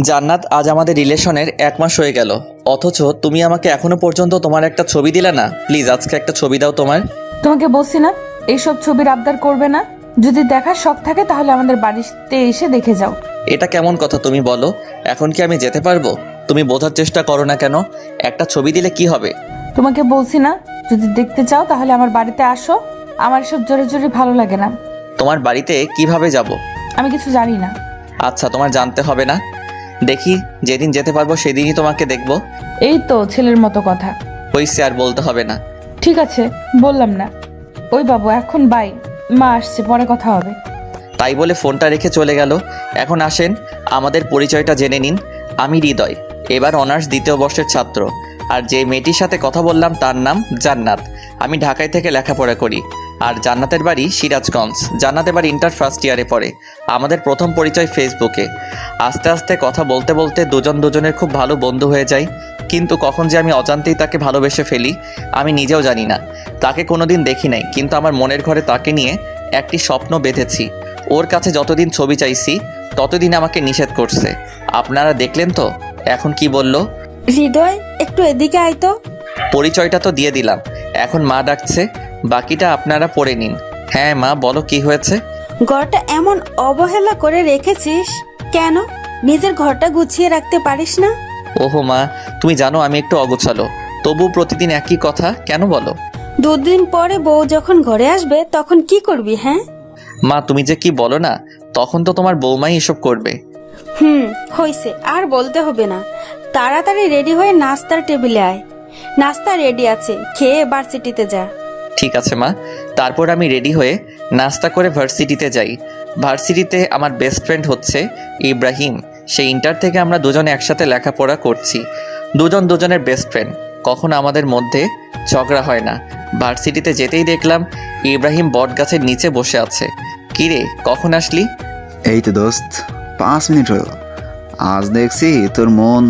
জান্নাত, আজ আমাদের রিলেশনের 1 মাস হয়ে গেল, অথচ তুমি আমাকে এখনো পর্যন্ত তোমার একটা ছবি দিলে না। প্লিজ আজকে একটা ছবি দাও তোমার। তোমাকে বলছি না এইসব ছবির আবদার করবে না। যদি দেখার শখ থাকে তাহলে আমাদের বাড়িতে এসে দেখে যাও। এটা কেমন কথা তুমি বলো? এখন কি আমি যেতে পারবো? তুমি বোঝার চেষ্টা করো না কেন? একটা ছবি দিলে কি হবে? তোমাকে বলছি না, যদি দেখতে চাও তাহলে আমার বাড়িতে আসো। আমার এসব জোরে জোরে ভালো লাগে না। তোমার বাড়িতে কিভাবে যাব? আমি কিছু জানি না। আচ্ছা, তোমার জানতে হবে না। দেখি, যেদিন যেতে পারবো সেদিনই তোমাকে দেখবো। এই তো ছেলের মতো কথা। হইছে, আর বলতে হবে না। ঠিক আছে, বললাম না। ওই বাবু, এখন বাই, মা আসছে, পরে কথা হবে। তাই বলে ফোনটা রেখে চলে গেল। এখন আসেন, আমাদের পরিচয়টা জেনে নিন। আমি হৃদয়, এবার অনার্স 2য় বর্ষের ছাত্র। আর যে মেয়েটির সাথে কথা বললাম তার নাম জান্নাত। আমি ঢাকায় থেকে লেখাপড়া করি। আর জান্নাতের বাড়ি সিরাজগঞ্জ। জান্নাত এবার ইন্টার ফার্স্ট ইয়ারে পড়ে। আমাদের প্রথম পরিচয় ফেসবুকে। আস্তে আস্তে কথা বলতে বলতে দুজনের খুব ভালো বন্ধু হয়ে যায়। কিন্তু কখন যে আমি অজান্তেই তাকে ভালোবেসে ফেলি আমি নিজেও জানি না। তাকে কোনোদিন দেখি নাই, কিন্তু আমার মনের ঘরে তাকে নিয়ে একটি স্বপ্ন বেঁধেছি। ওর কাছে যতদিন ছবি চাইছি ততদিন আমাকে নিষেধ করছে। আপনারা দেখলেন তো এখন কি বলল। হৃদয়, একটু এদিকে আয় তো। পরিচয়টা তো দিয়ে দিলাম, এখন মা ডাকছে, বাকিটা আপনারা পড়ে নিন। হ্যাঁ মা, বলো কি হয়েছে? ঘরটা এমন অবহেলা করে রেখেছিস কেন? নিজের ঘরটা গুছিয়ে রাখতে পারিস না? ওহো মা, তুমি জানো আমি একটু অগোছালো, তবু প্রতিদিন একই কথা কেন বলো? 2 দিন পরে বউ যখন ঘরে আসবে তখন কি করবি? হ্যাঁ মা, তুমি যে কি বলো না, তখন তো তোমার বৌমাই এসব করবে। হইছে, আর বলতে হবে না। তাড়াতাড়ি রেডি হয়ে নাস্তার টেবিলে আয়। নাস্তা রেডি আছে, খেয়ে ভার্সিটিতে যা। ঠিক আছে মা। তারপর আমি রেডি হয়ে নাস্তা করে ভার্সিটিতে যাই। ভার্সিটিতে আমার বেস্ট ফ্রেন্ড হচ্ছে ইব্রাহিম। সেই ইন্টার থেকে আমরা দুজনে একসাথে লেখাপড়া করছি। দুজনের বেস্ট ফ্রেন্ড, কখনো আমাদের মধ্যে ঝগড়া হয় না। ভার্সিটিতে যেতেই দেখলাম ইব্রাহিম বট গাছের নিচে বসে আছে। কিরে, কখন আসলি? এই তো দোস্ত, 5 মিনিট হলো। আজ দেখছি তোর মন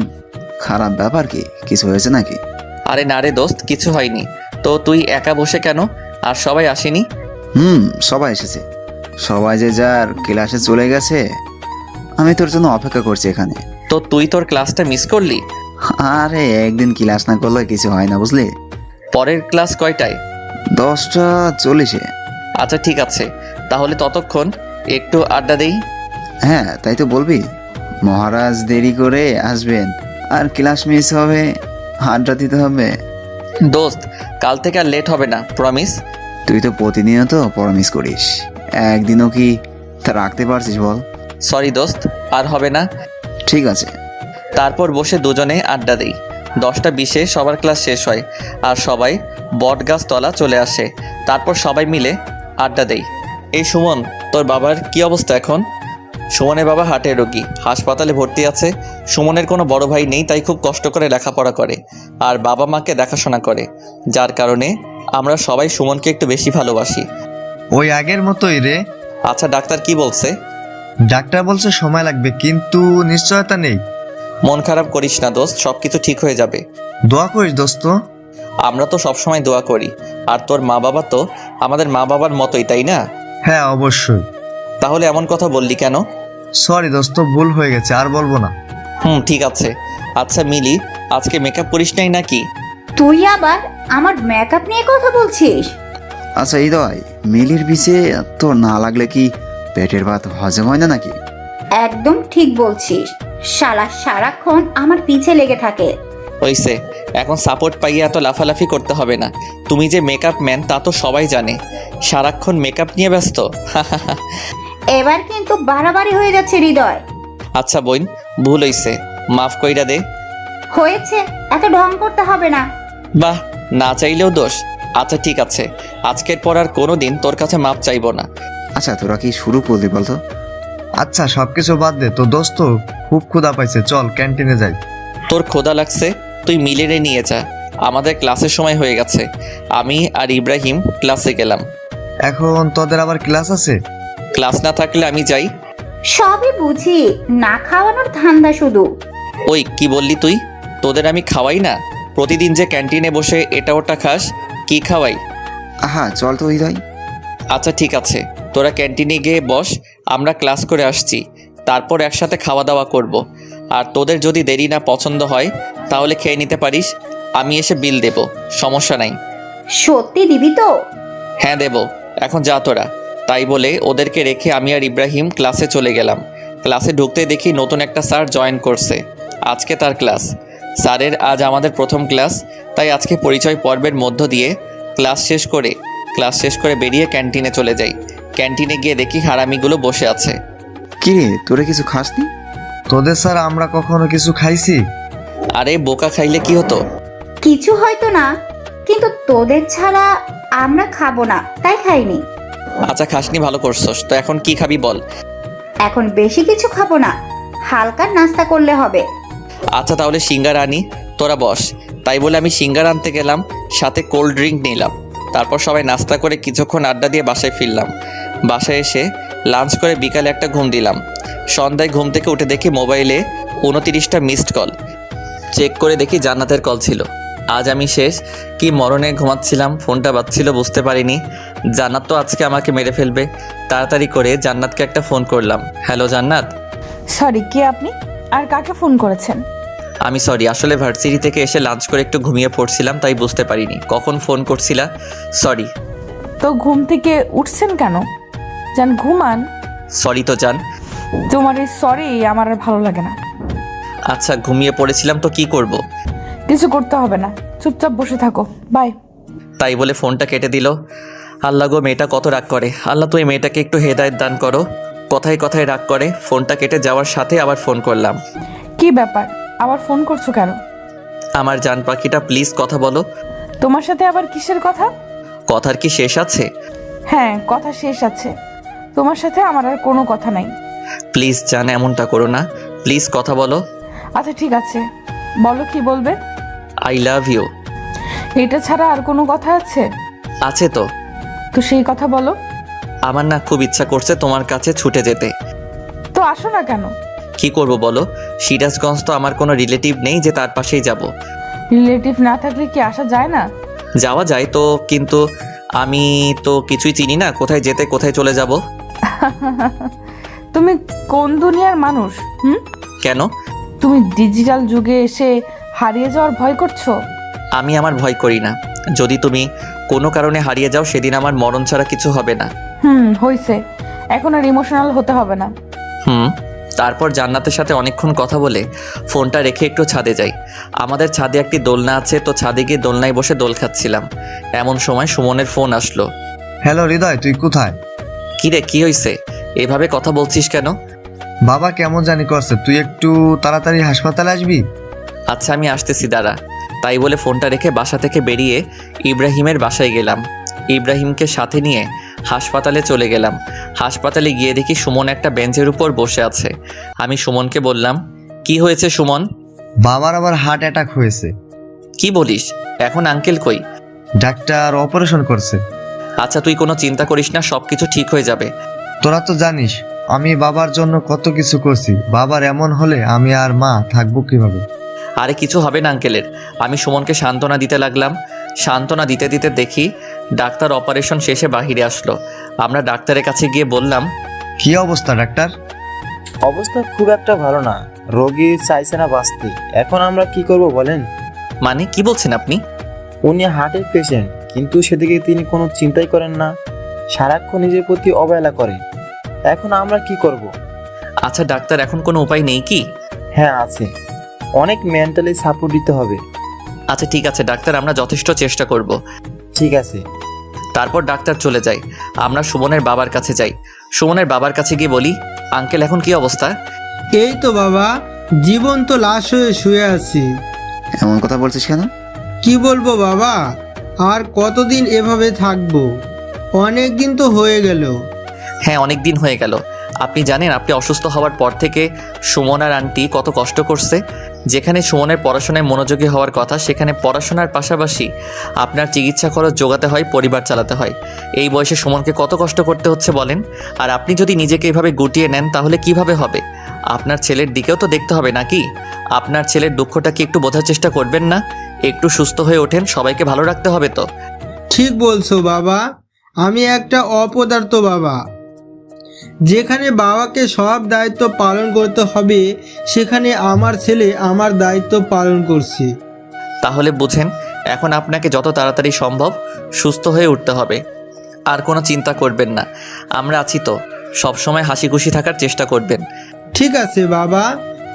খারাপ, ব্যাপার কি? কিছু হয়েছে নাকি? আরে না রে দোস্ত, কিছু হয়নি। তো তুই একা বসে কেন? আর সবাই আসেনি? সবাই এসেছে। সবাই যে যার ক্লাসে চলে গেছে। আমি তোর জন্য অপেক্ষা করছি এখানে। তো তুই তোর ক্লাসটা মিস করলি? আরে একদিন ক্লাস না করলে কিছু হয় না, বুঝলি? পরের ক্লাস কয়টায়? 10:40-এ। আচ্ছা ঠিক আছে, তাহলে ততক্ষণ একটু আড্ডা দেই। হ্যাঁ, তাই তো বলবি। মহারাজ দেরি করে আসবেন আর ক্লাস মিস হবে, আড্ডা দিতে হবে। দোস্ত, কাল থেকে আর লেট হবে না, প্রমিস। তুই তো প্রতিনিয়ত প্রমিস করিস, একদিনও কি তা রাখতে পারছিস বল? সরি দোস্ত, আর হবে না। ঠিক আছে। তারপর বসে দুজনে আড্ডা দেই। 10টা 20-এ সবার ক্লাস শেষ হয় আর সবাই বটগাছ তলা চলে আসে। তারপর সবাই মিলে আড্ডা দেই। এই সুমন, তোর বাবার কি অবস্থা এখন? সুমনের বাবা হার্টের রোগী, হাসপাতালে ভর্তি আছে। সুমনের কোনো বড় ভাই নেই, তাই খুব কষ্ট করে লেখাপড়া করে আর বাবা মাকে দেখাশোনা করে, যার কারণে আমরা সবাই সুমনকে একটু বেশি ভালোবাসি। ওই আগের মতোই রে। আচ্ছা, ডাক্তার কি বলছে? ডাক্তার বলছে সময় লাগবে, কিন্তু নিশ্চয়তা নেই। মন খারাপ করিস না দোস্ত, সব কিছু ঠিক হয়ে যাবে। দোয়া করিস দোস্ত। আমরা তো সবসময় দোয়া করি। আর তোর মা বাবা তো আমাদের মা বাবার মতোই, তাই না? হ্যাঁ অবশ্যই। তাহলে এমন কথা বললি কেন? সরি দোস্ত, ভুল হয়ে গেছে, আর বলবো না। ঠিক আছে। আচ্ছা মিলি, আজকে মেকআপ করিস নাই নাকি? তুই আবার আমার মেকআপ নিয়ে কথা বলছিস? আচ্ছা হৃদয়, মিলির পিছে তোর না লাগলে কি পেটের ভাত হজম হয় না নাকি? একদম ঠিক বলছিস। শালা সারাক্ষণ আমার পিছে লেগে থাকে। হইছে, এখন সাপোর্ট পাইয়ে এত লাফালাফি করতে হবে না। তুমি যে মেকআপ ম্যান তা তো সবাই জানে। সারাক্ষণ মেকআপ নিয়ে ব্যস্ত। এবার কিন্তু বাড়াবাড়ি হয়ে যাচ্ছে হৃদয়। আচ্ছা বোন, ভুল হইছে, মাফ কইরা দে। হয়েছে, এত ঢং করতে হবে না। বাহ, না চাইলেও দোষ। আচ্ছা ঠিক আছে, আজকের পর আর কোনো দিন তোর কাছে মাপ চাইবো না। আচ্ছা তোরা কি শুরু করলি বলতো? আচ্ছা সবকিছু বাদ দে, তো দোস্ত খুব ক্ষুধা পাইছে, চল ক্যান্টিনে যাই। তোর ক্ষুধা লাগছে, তুই মিলিরে নিয়ে যা। আমাদের ক্লাসের সময় হয়ে গেছে। আমি আর ইব্রাহিম ক্লাসে গেলাম। এখন তোদের আবার ক্লাস আছে? ক্লাস না থাকলে আমি যাই। সবই বুঝি, না খাওয়ানোর ধান্দা শুধু। ওই কি বললি তুই? তোদের আমি খাওয়াই না? প্রতিদিন যে ক্যান্টিনে বসে এটা ওটা খাস, কি খাওয়াই? চল তো হৃদয়। আচ্ছা ঠিক আছে, তোরা ক্যান্টিনে গিয়ে বস, আমরা ক্লাস করে আসছি, তারপর একসাথে খাওয়া দাওয়া করব। আর তোদের যদি দেরি না পছন্দ হয় তাহলে খেয়ে নিতে পারিস, আমি এসে বিল দেব, সমস্যা নাই। সত্যি দিবি তো? হ্যাঁ দেব, এখন যা তোরা। তাই বলে ওদেরকে রেখে আমি আর ইব্রাহিম ক্লাসে চলে গেলাম। ক্লাসে ঢুকতে দেখি নতুন একটা স্যার জয়েন করছে, আজকে তার ক্লাস। স্যারের আজ আমাদের প্রথম ক্লাস, তাই আজকে পরিচয় পর্বের মধ্য দিয়ে ক্লাস শেষ করে বেরিয়ে ক্যান্টিনে চলে যাই। ক্যান্টিনে গিয়ে দেখি হারামিগুলো বসে আছে। কি রে, তোরা কিছু খাসনি? তোদের স্যার আমরা কখনো কিছু খাইছি? আরে বোকা, খাইলে কি হতো? কিছু হয়তো না, কিন্তু তোদের ছাড়া আমরা খাবো না, তাই খাইনি। আচ্ছা খাসনি, ভালো করছস। তো এখন কি খাবি বল? এখন বেশি কিছু খাবো না, হালকা নাস্তা করলে হবে। আচ্ছা তাহলে সিঙ্গারা আনি, তোরা বস। তাই বলে আমি সিঙ্গারা আনতে গেলাম, সাথে কোল্ড ড্রিঙ্ক নিলাম। তারপর সবাই নাস্তা করে কিছুক্ষণ আড্ডা দিয়ে বাসায় ফিরলাম। বাসায় এসে লাঞ্চ করে বিকালে একটা ঘুম দিলাম। সন্ধ্যায় ঘুম থেকে উঠে দেখি মোবাইলে 29টা মিসড কল। চেক করে দেখি জান্নাতের কল ছিল। আজ আমি শেষ, কি মরণে ঘুমাচ্ছিলাম, ফোনটা বাজছিল বুঝতে পারিনি। জান্নাত তো আজকে আমাকে মেরে ফেলবে। তাড়াতাড়ি করে জান্নাতকে একটা ফোন করলাম। হ্যালো জান্নাত। সরি, কে আপনি? আর কাকে ফোন করেছেন? আমি সরি, আসলে ভার্সিটি থেকে এসে লাঞ্চ করে একটু ঘুমিয়ে পড়ছিলাম, তাই বুঝতে পারিনি কখন ফোন করছিলা। সরি। তো ঘুম থেকে উঠছেন কেন? যান ঘুমান। সরি তো জান। তোমার এই সরি আমার আর ভালো লাগে না। আচ্ছা ঘুমিয়ে পড়েছিলাম তো কি করব। কিছু করতে হবে না, চুপচাপ বসে থাকো, বাই। তাই বলে ফোনটা কেটে দিল। আল্লাহ গো, মেয়েটা কত রাগ করে। আল্লাহ তুই মেয়েটাকে একটু হেদায়েত দান করো। কথায় কথায় রাগ করে। ফোনটা কেটে যাওয়ার সাথে আবার ফোন করলাম। কি ব্যাপার, আবার ফোন করছো কেন? আমার জান পাখিটা প্লিজ কথা বলো। তোমার সাথে আবার কিসের কথা? কথার কি শেষ আছে? হ্যাঁ, কথা শেষ আছে। তোমার সাথে আমার আর কোনো কথা নাই। প্লিজ জান, এমনটা করো না, প্লিজ কথা বলো। আচ্ছা ঠিক আছে, বলো কি বলবে। I love you. এটা ছাড়া আর কোনো কথা আছে? আছে তো। তো সেই কথা বলো। আমার না খুব ইচ্ছা করছে তোমার কাছে ছুটে যেতে। তো আসো না কেন? কি করব বলো, সিরাজগঞ্জ তো আমার কোনো রিলেটিভ নেই যে তার পাশেই যাব। রিলেটিভ না থাকলে কি আসা যায় না? যাওয়া যায় তো, কিন্তু আমি তো কিছুই চিনি না, কোথায় যেতে কোথায় চলে যাব। তুমি কোন দুনিয়ার মানুষ? কেন? তুমি ডিজিটাল যুগে এসে হারিয়ে যাওয়ার ভয় করছো? আমি আমার ভয় করি না। যদি তুমি কোনো কারণে হারিয়ে যাও সেদিন আমার মরণ ছাড়া কিছু হবে না। হইছে, এখন আর ইমোশনাল হতে হবে না। তারপর জান্নাতের সাথে অনেকক্ষণ কথা বলে ফোনটা রেখে একটু ছাদে যাই। আমাদের ছাদে একটি দোলনা আছে, তো ছাদে গিয়ে দোলনায় বসে দোল খাচ্ছিলাম। এমন সময় সুমনের ফোন আসলো। হ্যালো হৃদয়, তুই কোথায়? কি রে, কি হয়েছে? এভাবে কথা বলছিস কেন? বাবা কেমন জানি করছে, তুই একটু তাড়াতাড়ি হাসপাতালে আসবি। আচ্ছা আমি আসতেছি, দাঁড়া। তাই বলে ফোনটা রেখে বাসা থেকে বেরিয়ে ইব্রাহিমের বাসায় গেলাম। ইব্রাহিমকে সাথে নিয়ে হাসপাতালে চলে গেলাম। হাসপাতালে গিয়ে দেখি সুমন একটা বেঞ্চের উপর বসে আছে। আমি সুমনকে বললাম, কি হয়েছে সুমন? বাবার আবার হার্ট অ্যাটাক হয়েছে। কি বলিস? এখন আঙ্কেল কই? ডাক্তার অপারেশন করছে। আচ্ছা তুই কোনো চিন্তা করিস না, সব কিছু ঠিক হয়ে যাবে। তোরা তো জানিস আমি বাবার জন্য কত কিছু করছি। বাবার এমন হলে আমি আর মা থাকবো কিভাবে? আরে কিছু হবে না আঙ্কেলের। আমি সুমনকে সান্ত্বনা দিতে লাগলাম। সান্ত্বনা দিতে দিতে দেখি ডাক্তার অপারেশন শেষে বাহিরে আসলো। আমরা ডাক্তারের কাছে গিয়ে বললাম, কি অবস্থা ডাক্তার? অবস্থা খুব একটা ভালো না, রোগী চাইছে না বাঁচতে। এখন আমরা কি করব বলেন? মানে কি বলছেন আপনি? উনি হার্টের পেশেন্ট, কিন্তু সেদিকে তিনি কোনো চিন্তাই করেন না, সারাক্ষণ নিজের প্রতি অবহেলা করে। এখন আমরা কি করব? আচ্ছা ডাক্তার, এখন কোনো উপায় নেই কি? হ্যাঁ আছে, অনেক মেন্টালি সাপোর্ট দিতে হবে। আচ্ছা ঠিক আছে ডাক্তার, আমরা যথেষ্ট চেষ্টা করব। ঠিক আছে। তারপর ডাক্তার চলে যায়। আমরা সুমনের বাবার কাছে যাই। সুমনের বাবার কাছে গিয়ে বলি, আঙ্কেল এখন কি অবস্থা? এই তো বাবা, জীবন্ত লাশ হয়ে শুয়ে আছি। এমন কথা বলছিস কেন? কি বলবো বাবা, আর কতদিন এভাবে থাকবো? অনেক দিন তো হয়ে গেল। হ্যাঁ অনেক দিন হয়ে গেল। আপনি জানেন আপনি অসুস্থ হওয়ার পর থেকে সুমন আর আন্টি কত কষ্ট করছে। যেখানে সুমনের পড়াশোনায় মনোযোগী হওয়ার কথা, সেখানে পড়াশোনার পাশাপাশি আপনার চিকিৎসা খরচ জোগাতে হয়, পরিবার চালাতে হয়। এই বয়সে সুমনকে কত কষ্ট করতে হচ্ছে বলেন। আর আপনি যদি নিজেকে এভাবে গুটিয়ে নেন তাহলে কিভাবে হবে? আপনার ছেলের দিকেও তো দেখতে হবে নাকি? আপনার ছেলের দুঃখটা কি একটু বোঝার চেষ্টা করবেন না? একটু সুস্থ হয়ে ওঠেন, সবাইকে ভালো রাখতে হবে তো। ঠিক বলছো বাবা, আমি একটা অপদার্থ বাবা, যেখানে বাবাকে সব দায়িত্ব পালন করতে হবে সেখানে আমার ছেলে আমার দায়িত্ব পালন করছে। তাহলে বুঝেন, এখন আপনাকে যত তাড়াতাড়ি সম্ভব সুস্থ হয়ে উঠতে হবে। আর কোনো চিন্তা করবেন না, আমরা আছি তো। সবসময় হাসি খুশি থাকার চেষ্টা করবেন। ঠিক আছে বাবা,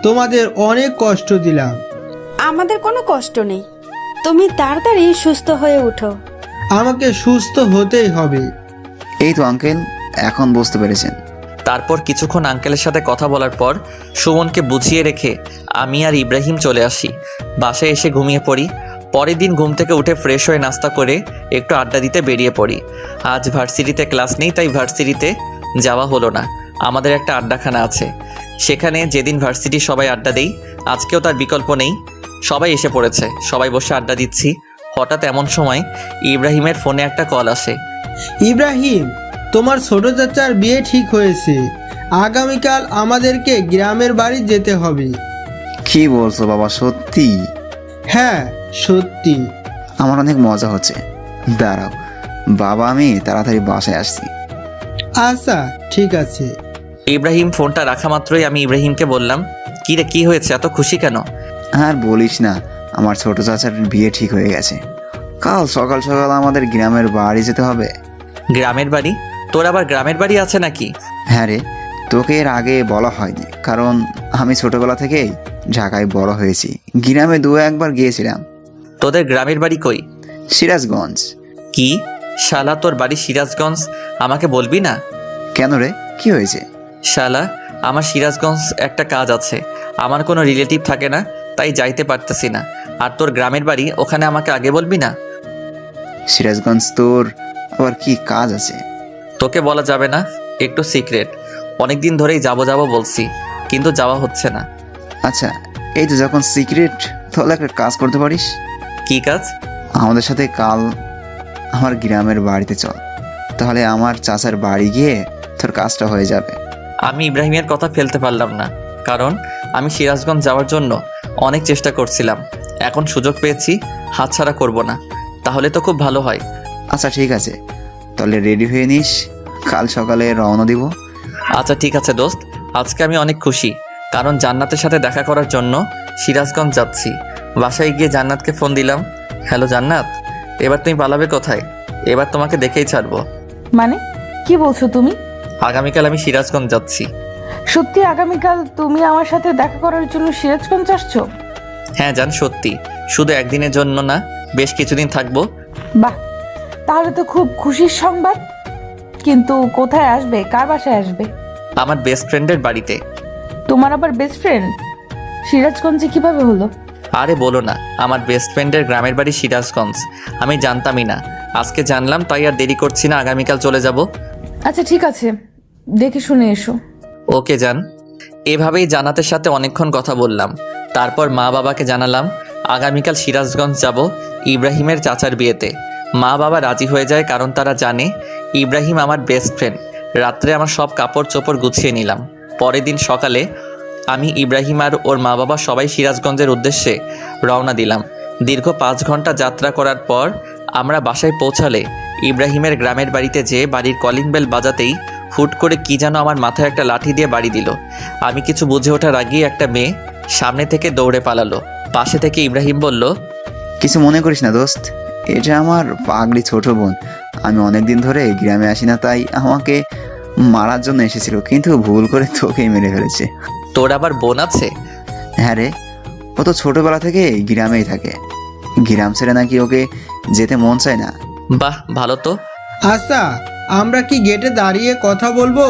তোমাদের অনেক কষ্ট দিলাম। আমাদের কোনো কষ্ট নেই, তুমি তাড়াতাড়ি সুস্থ হয়ে উঠো। আমাকে সুস্থ হতেই হবে। এই তো আঙ্কেল, এখন বুঝতে পেরেছেন। তারপর কিছুক্ষণ আঙ্কেলের সাথে কথা বলার পর সুমনকে বুঝিয়ে রেখে আমি আর ইব্রাহিম চলে আসি। বাসায় এসে ঘুমিয়ে পড়ি। পরের দিন ঘুম থেকে উঠে ফ্রেশ হয়ে নাস্তা করে একটু আড্ডা দিতে বেরিয়ে পড়ি। আজ ভার্সিটিতে ক্লাস নেই, তাই ভার্সিটিতে যাওয়া হলো না। আমাদের একটা আড্ডাখানা আছে, সেখানে যেদিন ভার্সিটি সবাই আড্ডা দেই, আজকেও তার বিকল্প নেই। সবাই এসে পড়েছে, সবাই বসে আড্ডা দিচ্ছি। হঠাৎ এমন সময় ইব্রাহিমের ফোনে একটা কল আসে। ইব্রাহিম, তোমার ছোট চাচার বিয়ে ঠিক হয়েছে। আগামীকাল আমাদেরকে গ্রামের বাড়ি যেতে হবে। কি বলছো বাবা, সত্যি? হ্যাঁ সত্যি। আমার অনেক মজা হচ্ছে। দাঁড়াও বাবা, আমি তাড়াতাড়ি বাসায় আসছি। আচ্ছা ঠিক আছে। ইব্রাহিম ফোনটা রাখা মাত্রই আমি ইব্রাহিমকে বললাম, কি রে, কি হয়েছে, এত খুশি কেন? আর বলিস না, আমার ছোট চাচার বিয়ে ঠিক হয়ে গেছে। কাল সকাল সকাল আমাদের গ্রামের বাড়ি যেতে হবে। গ্রামের বাড়ি? তোর আবার গ্রামের বাড়ি আছে নাকি? হ্যাঁ রে, তোকে এর আগে বলা হয়নি, কারণ আমি ছোটবেলা থেকেই ঢাকায় বড় হয়েছি। গ্রামে দু একবার গিয়েছিলাম। তোদের গ্রামের বাড়ি কই? সিরাজগঞ্জ। কি শালা, তোর বাড়ি সিরাজগঞ্জ? আমাকে বলবি না? কেন রে, কি হয়েছে? শালা, আমার সিরাজগঞ্জ একটা কাজ আছে। আমার কোনো রিলেটিভ থাকে না, তাই যাইতে পারতেছি না। আর তোর গ্রামের বাড়ি ওখানে, আমাকে আগে বলবি না? সিরাজগঞ্জ তোর আবার কি কাজ আছে? তোকে বলা যাবে না, একটু সিক্রেট। অনেক দিন ধরেই যাবো যাবো বলছি, কিন্তু যাওয়া হচ্ছে না। আচ্ছা, এই তো যখন সিক্রেট, তাহলে একটা কাজ করতে পারিস। কি কাজ? আমাদের সাথে কাল আমার গ্রামের বাড়িতে চল, তাহলে আমার চাচার বাড়ি গিয়ে তোর কাজটা হয়ে যাবে। আমি ইব্রাহিমের কথা ফেলতে পারলাম না, কারণ আমি সিরাজগঞ্জ যাওয়ার জন্য অনেক চেষ্টা করছিলাম। এখন সুযোগ পেয়েছি, হাতছাড়া করব না। তাহলে তো খুব ভালো হয়। আচ্ছা ঠিক আছে, তাহলে রেডি হয়ে নিস, কাল সকালে রওনা দিব। আচ্ছা ঠিক আছে দোস্ত, আজকে আমি অনেক খুশি, কারণ জান্নাতের সাথে দেখা করার জন্য সিরাজগঞ্জ যাচ্ছি। বাসায় গিয়ে জান্নাতকে ফোন দিলাম, হ্যালো জান্নাত, এবার তুমি পালাবে কোথায়? এবার তোমাকে দেখেই ছাড়বো। মানে কি বলছো তুমি? আগামীকাল আমি সিরাজগঞ্জ যাচ্ছি। সত্যি আগামীকাল তুমি আমার সাথে দেখা করার জন্য সিরাজগঞ্জ আসছো? হ্যাঁ জান, সত্যি। শুধু একদিনের জন্য না, বেশ কিছুদিন থাকবো। বাহ, তাহলে তো খুব খুশির সংবাদ। কিন্তু কোথায় আসবে, কার বাসায় আসবে? আমার বেস্ট ফ্রেন্ডের বাড়িতে। তোমার আবার বেস্ট ফ্রেন্ড সিরাজগঞ্জে কিভাবে হলো? আরে বলো না, আমার বেস্ট ফ্রেন্ডের গ্রামের বাড়ি সিরাজগঞ্জ। আমি জানতামই না, আজকে জানলাম, তাই আর দেরি করছি না, আগামীকাল চলে যাব। আচ্ছা ঠিক আছে, দেখে শুনে এসো। ওকে যান। এভাবেই জান্নাতের সাথে অনেকক্ষণ কথা বললাম। তারপর মা বাবাকে জানালাম আগামীকাল সিরাজগঞ্জ যাব ইব্রাহিমের চাচার বিয়েতে। মা বাবা রাজি হয়ে যায়, কারণ তারা জানে ইব্রাহিম আমার বেস্ট ফ্রেন্ড। রাত্রে আমার সব কাপড় চোপড় গুছিয়ে নিলাম। পরের দিন সকালে আমি, ইব্রাহিম আর ওর মা বাবা সবাই সিরাজগঞ্জের উদ্দেশ্যে রওনা দিলাম। দীর্ঘ 5 ঘন্টা যাত্রা করার পর আমরা বাসায় পৌঁছালে ইব্রাহিমের গ্রামের বাড়িতে যেয়ে বাড়ির কলিং বেল বাজাতেই হুট করে কি যেন আমার মাথায় একটা লাঠি দিয়ে বাড়ি দিল। আমি কিছু বুঝে ওঠার আগেই একটা মেয়ে সামনে থেকে দৌড়ে পালালো। পাশে থেকে ইব্রাহিম বলল, কিছু মনে করিস না দোস্ত, এটা আমার পাগলি ছোট বোন। আমি অনেকদিন ধরে গ্রামে আসি না, তাই আমাকে মারার জন্য এসেছিল, কিন্তু ভুল করে তোকেই মেরে ফেলেছে। তোর আবার বোন আছে? হ্যাঁ রে, ও তো ছোটবেলা থেকে গ্রামেই থাকে। গ্রাম ছেড়ে নাকি ওকে যেতে মন চায় না। বাহ, ভালো তো। আচ্ছা, আমরা কি গেটে দাঁড়িয়ে কথা বলবো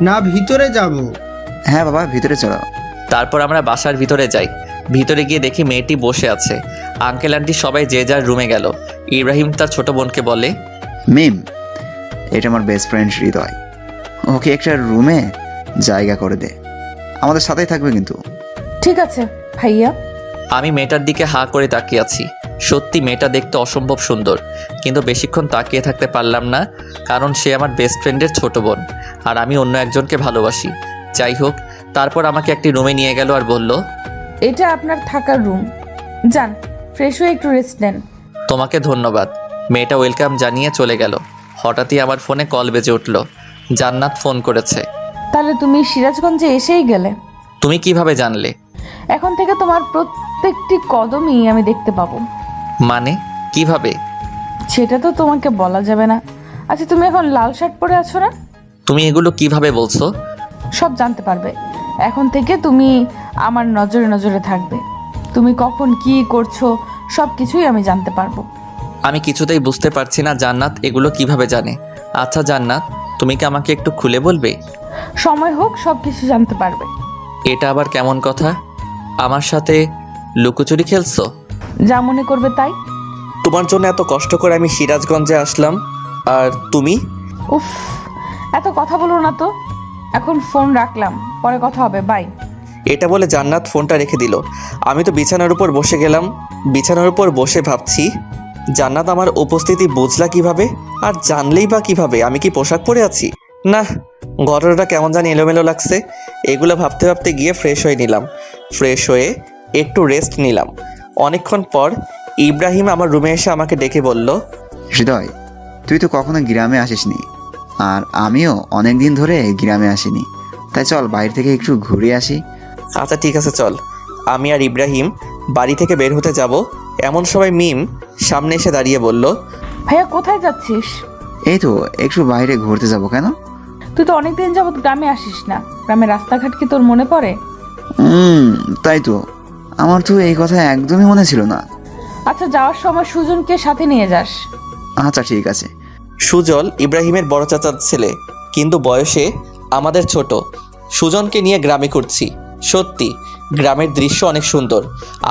না ভিতরে যাব? হ্যাঁ বাবা, ভিতরে চলো। তারপর আমরা বাসার ভিতরে যাই। ভিতরে গিয়ে দেখি মেয়েটি বসে আছে। আঙ্কেল আন্টি সবাই যে যার রুমে গেল। ইব্রাহিম তার ছোট বোনকে বলে, মিম, এটা আমার বেস্ট ফ্রেন্ড হৃদয়, ওকে একটা রুমে জায়গা করে দে, আমাদের সাথেই থাকবে কিন্তু। ঠিক আছে ভাইয়া। আমি মেয়েটার দিকে হাঁ করে তাকিয়ে আছি। সত্যি মেয়েটা দেখতে অসম্ভব সুন্দর, কিন্তু বেশিক্ষণ তাকিয়ে থাকতে পারলাম না, কারণ সে আমার বেস্ট ফ্রেন্ডের ছোট বোন আর আমি অন্য একজনকে ভালোবাসি। যাই হোক, তারপর আমাকে একটি রুমে নিয়ে গেল আর বলল, এটা আপনার থাকার রুম, যান ফ্রেশ হয়ে একটু রেস্ট নেন। তোমাকে ধন্যবাদ। মেয়েটা ওয়েলকাম জানিয়ে চলে গেল। হঠাৎই আমার ফোনে কল বেজে উঠল। জান্নাত ফোন করেছে। তাহলে তুমি সিরাজগঞ্জে এসেই গেলে। তুমি কিভাবে জানলে? এখন থেকে তোমার প্রত্যেকটি কদমই আমি দেখতে পাবো। মানে কিভাবে? সেটা তো তোমাকে বলা যাবে না। আচ্ছা, তুমি এখন লাল শার্ট পরে আছো না? তুমি এগুলো কিভাবে বলছো? সব জানতে পারবে। এখন থেকে তুমি আমার নজরে নজরে থাকবে। তুমি কখন কি করছো সব কিছুই আমি জানতে পারবো। আমি কিছুতেই বুঝতে পারছি না জান্নাত এগুলো কিভাবে জানে। আচ্ছা জান্নাত, তুমি কি আমাকে একটু খুলে বলবে? সময় হোক সব কিছু জানতে পারবে। এটা আবার কেমন কথা? আমার সাথে লুকোচুরি খেলছো? যা মনে করবে তাই। তোমার জন্য এত কষ্ট করে আমি সিরাজগঞ্জে আসলাম, আর তুমি? উফ, এত কথা বলো না তো। এখন ফোন রাখলাম, পরে কথা হবে, বাই। এটা বলে জান্নাত ফোনটা রেখে দিল। আমি তো বিছানার উপর বসে গেলাম। বিছানার উপর বসে ভাবছি, জান্নাত আমার উপস্থিতি বুঝলা কিভাবে, আর জানলেই বা কিভাবে? আমি কি পোশাক পরে আছি? না, ঘটনাটা কেমন জানি এলোমেলো লাগছে। এগুলো ভাবতে ভাবতে গিয়ে ফ্রেশ হয়ে নিলাম। ফ্রেশ হয়ে একটু রেস্ট নিলাম। অনেকক্ষণ পর ইব্রাহিম আমার রুমে এসে আমাকে ডেকে বলল, হৃদয়, তুই তো কখনো গ্রামে আসিসনি, আর আমিও অনেক দিন ধরে গ্রামে আসিনি, তাই চল বাইরে থেকে একটু ঘুরে আসি। আচ্ছা ঠিক আছে চল। আমি আর ইব্রাহিম বাড়ি থেকে বের হতে যাব, এমন সময় মিম সামনে এসে দাঁড়িয়ে বলল, ভাইয়া কোথায় যাচ্ছিস? এই তো একটু বাইরে ঘুরতে যাব। কেন? তুই তো অনেকদিন যাবত গ্রামে আসিস না। গ্রামের রাস্তাঘাট কি তোর মনে পড়ে? তাই তো, আমার তো এই কথা একদমই মনে ছিল না। আচ্ছা, যাওয়ার সময় সুজনকে সাথে নিয়ে যাস। আচ্ছা ঠিক আছে। সুজল ইব্রাহিমের বড় চাচার ছেলে, কিন্তু বয়সে আমাদের ছোট। সুজনকে নিয়ে গ্রামে ঘুরছি। সত্যি গ্রামের দৃশ্য অনেক সুন্দর।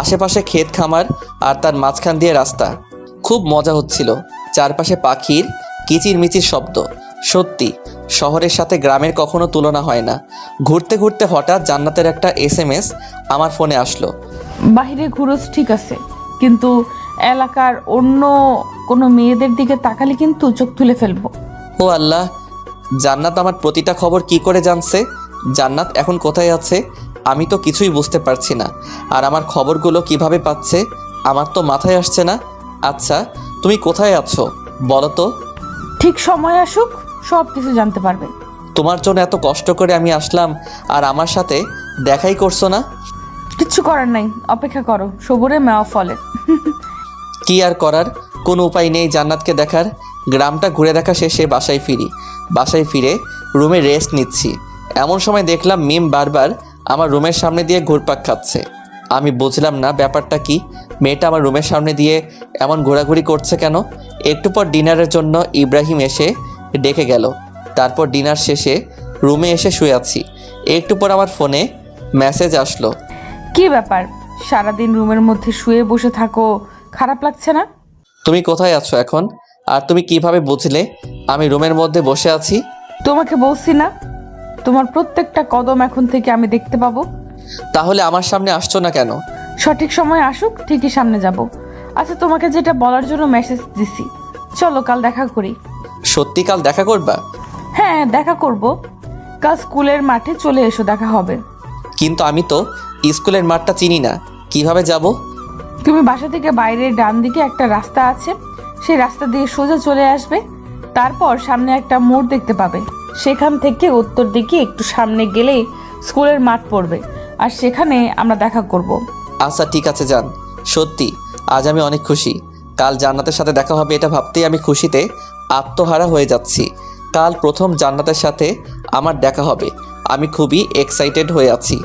আশেপাশে ক্ষেত খামার আর তার মাঝখান দিয়ে রাস্তা। খুব মজা হচ্ছিল। চারপাশে পাখির কিচিরমিচির শব্দ। সত্যি শহরের সাথে গ্রামের কখনো তুলনা হয় না। ঘুরতে ঘুরতে হঠাৎ জান্নাতের একটা SMS আমার ফোনে আসলো। বাইরে ঘুরোস ঠিক আছে, কিন্তু এলাকার অন্য কোনো মেয়েদের দিকে তাকালে কিন্তু চোখ তুলে ফেলবো। ও আল্লাহ, জান্নাত আমার প্রতিটা খবর কি করে জানছে? জান্নাত এখন কোথায় আছে? আমি তো কিছুই বুঝতে পারছি না। আর আমার খবরগুলো কিভাবে পাচ্ছে আমার তো মাথায় আসছে না। আচ্ছা তুমি কোথায় আছো বলো তো? ঠিক সময় আসুক, সব কিছু জানতে পারবে। তোমার জন্য এত কষ্ট করে আমি আসলাম, আর আমার সাথে দেখাই করছো না? কিচ্ছু করার নাই, অপেক্ষা করো, সবুরে মেওয়া ফলে। কি আর করার, কোনো উপায় নেই জান্নাতকে দেখার। গ্রামটা ঘুরে দেখা শেষে বাসায় ফিরি। বাসায় ফিরে রুমে রেস্ট নিচ্ছি। এমন সময় দেখলাম মিম বারবার আমার রুমের সামনে দিয়ে ঘুরপাক খাচ্ছে। আমি বুঝলাম না ব্যাপারটা কি। মেয়েটা আমার রুমের সামনে দিয়ে এমন ঘোরাঘুরি করছে কেন? একটু পর ডিনারের জন্য ইব্রাহিম এসে ডেকে গেল। তারপর ডিনার শেষে রুমে এসে শুয়ে আছি। একটু পর আমার ফোনে মেসেজ আসলো। কি ব্যাপার, সারাদিন রুমের মধ্যে শুয়ে বসে থাকো, খারাপ লাগছে না? তুমি কোথায় আছো এখন? আর তুমি কিভাবে বুঝলে আমি রুমের মধ্যে বসে আছি? তোমাকে বলছি না, তোমার প্রত্যেকটা কদম এখন থেকে আমি দেখতে পাবো। তাহলে আমার সামনে আসছো না কেন? সঠিক সময় আসুক, ঠিকই সামনে যাব। আচ্ছা, তোমাকে যেটা বলার জন্য মেসেজ দিছি, চলো কাল দেখা করি। সত্যি কাল দেখা করবা? হ্যাঁ, দেখা করব। কাল স্কুলের মাঠে চলে এসো, দেখা হবে। কিন্তু আমি তো স্কুলের মাঠটা চিনি না, কিভাবে যাব? তুমি বাসা থেকে বাইরের ডান দিকে একটা রাস্তা আছে, সেই রাস্তা দিয়ে সোজা চলে আসবে। তারপর সামনে একটা মোড় দেখতে পাবে। সেখান থেকে উত্তর দিকে একটু সামনে গেলেই স্কুলের মাঠ পড়বে, আর সেখানে আমরা দেখা করব। আচ্ছা ঠিক আছে যান। সত্যি আজ আমি অনেক খুশি। কাল জান্নাতের সাথে দেখা হবে এটা ভাবতেই আমি খুশিতে আত্মহারা হয়ে যাচ্ছি। কাল প্রথম জান্নাতের সাথে আমার দেখা হবে। আমি খুবই এক্সাইটেড হয়ে আছি।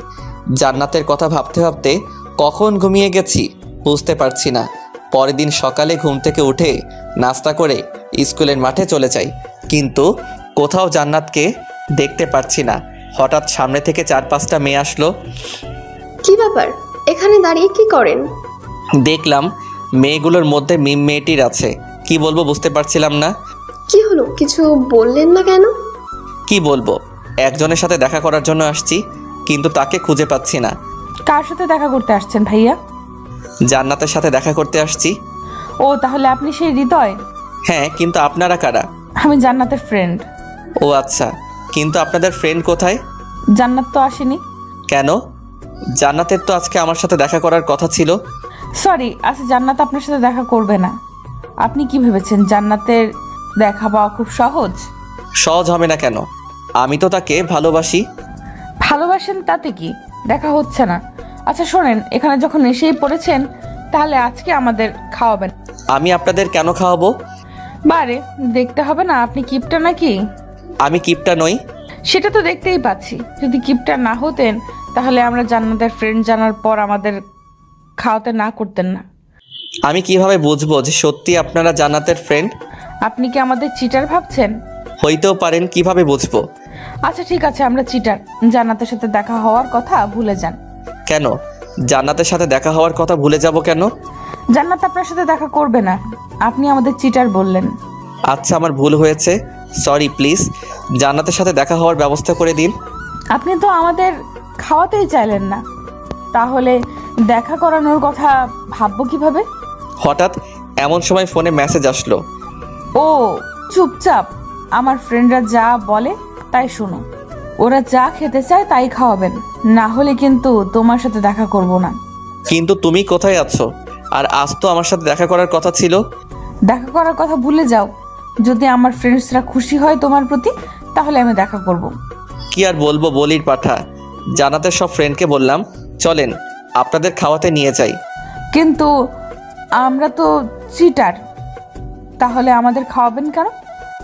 জান্নাতের কথা ভাবতে ভাবতে কখন ঘুমিয়ে গেছি বুঝতে পারছি না। পরের দিন সকালে ঘুম থেকে উঠে নাস্তা করে স্কুলের মাঠে চলে যাই, কিন্তু কোথাও জান্নাতকে দেখতে পারছি না। হঠাৎ সামনে থেকে 4-5টা মেয়ে আসলো। কি ব্যাপার, এখানে দাঁড়িয়ে কি করেন? দেখলাম মেয়েগুলোর মধ্যে মিম মেয়েটির আছে। কি বলবো বুঝতে পারছিলাম না। কি হলো, কিছু বললেন না কেন? কি বলবো, একজনের সাথে দেখা করার জন্য আসছি, কিন্তু তাকে খুঁজে পাচ্ছি না। কার সাথে দেখা করতে আসছেন ভাইয়া? জান্নাতের সাথে দেখা করতে আসছি। ও, তাহলে আপনি সেই হৃদয়? হ্যাঁ, কিন্তু আপনারা কারা? আমি জান্নাতের ফ্রেন্ড। ও আচ্ছা, কিন্তু আপনাদের ফ্রেন্ড কোথায়? জান্নাত তো আসেনি। কেন? জান্নাতের তো আজকে আমার সাথে দেখা করার কথা ছিল। সরি, আচ্ছা জান্নাত আপনার সাথে দেখা করবে না। আপনি কি ভেবেছেন জান্নাতের দেখা পাওয়া খুব সহজ? সহজ হবে না কেন? আমি তো তাকে ভালোবাসি। ভালোবাসেন তাতে কি, দেখা হচ্ছে না। আচ্ছা শোনেন, এখানে যখন এসেই পড়েছেন তাহলে আজকে আমাদের খাওয়াবেন। আমি আপনাদের কেন খাওয়াবো? বারে দেখতে হবে না আপনি কিপটা নাকি। আমি কিপটা নই। সেটা তো দেখতেই পাচ্ছি। যদি কিপটা না হতেন তাহলে আমরা জান্নাতের ফ্রেন্ড জানার পর আমাদের খাওয়াতে না করতেন না। আমি কিভাবে বুঝবো যে সত্যি আপনারা জান্নাতের ফ্রেন্ড? আপনি কি আমাদের চিটার ভাবছেন? হইতেও পারেন, কিভাবে বুঝবো? আচ্ছা ঠিক আছে, আমরা চিটার। জান্নাতের সাথে দেখা হওয়ার কথা ভুলে যান। কেন জান্নাতের সাথে দেখা হওয়ার কথা ভুলে যাব কেন? জান্নাত আপনার সাথে দেখা করবে না, আপনি আমাদের চিটার বললেন। আচ্ছা আমার ভুল হয়েছে, সরি। প্লিজ জান্নাতের সাথে দেখা হওয়ার ব্যবস্থা করে দিন। আপনি তো আমাদের খাওয়াতেই চাইলেন না, তাহলে দেখা করানোর কথা ভাববো কিভাবে? হঠাৎ এমন সময় ফোনে মেসেজ আসলো। ও চুপচাপ আমার ফ্রেন্ডরা যা বলে তাই শোনো। ওরা যা খেতে চায় তাই খাওয়াবেন, না হলে কিন্তু তোমার সাথে দেখা করব না। কিন্তু তুমি কোথায় আছো? আর আজ তো আমার সাথে দেখা করার কথা ছিল। দেখা করার কথা ভুলে যাও। যদি আমার ফ্রেন্ডসরা খুশি হয় তোমার প্রতি তাহলে আমি দেখা করব। কি আর বলবো, বলির পাঠা। জান্নাতের সব ফ্রেন্ডকে বললাম চলেন আপনাদের খাওয়াতে নিয়ে যাই। কিন্তু আমরা তো চিটার, তাহলে আমাদের খাওয়াবেন কেন?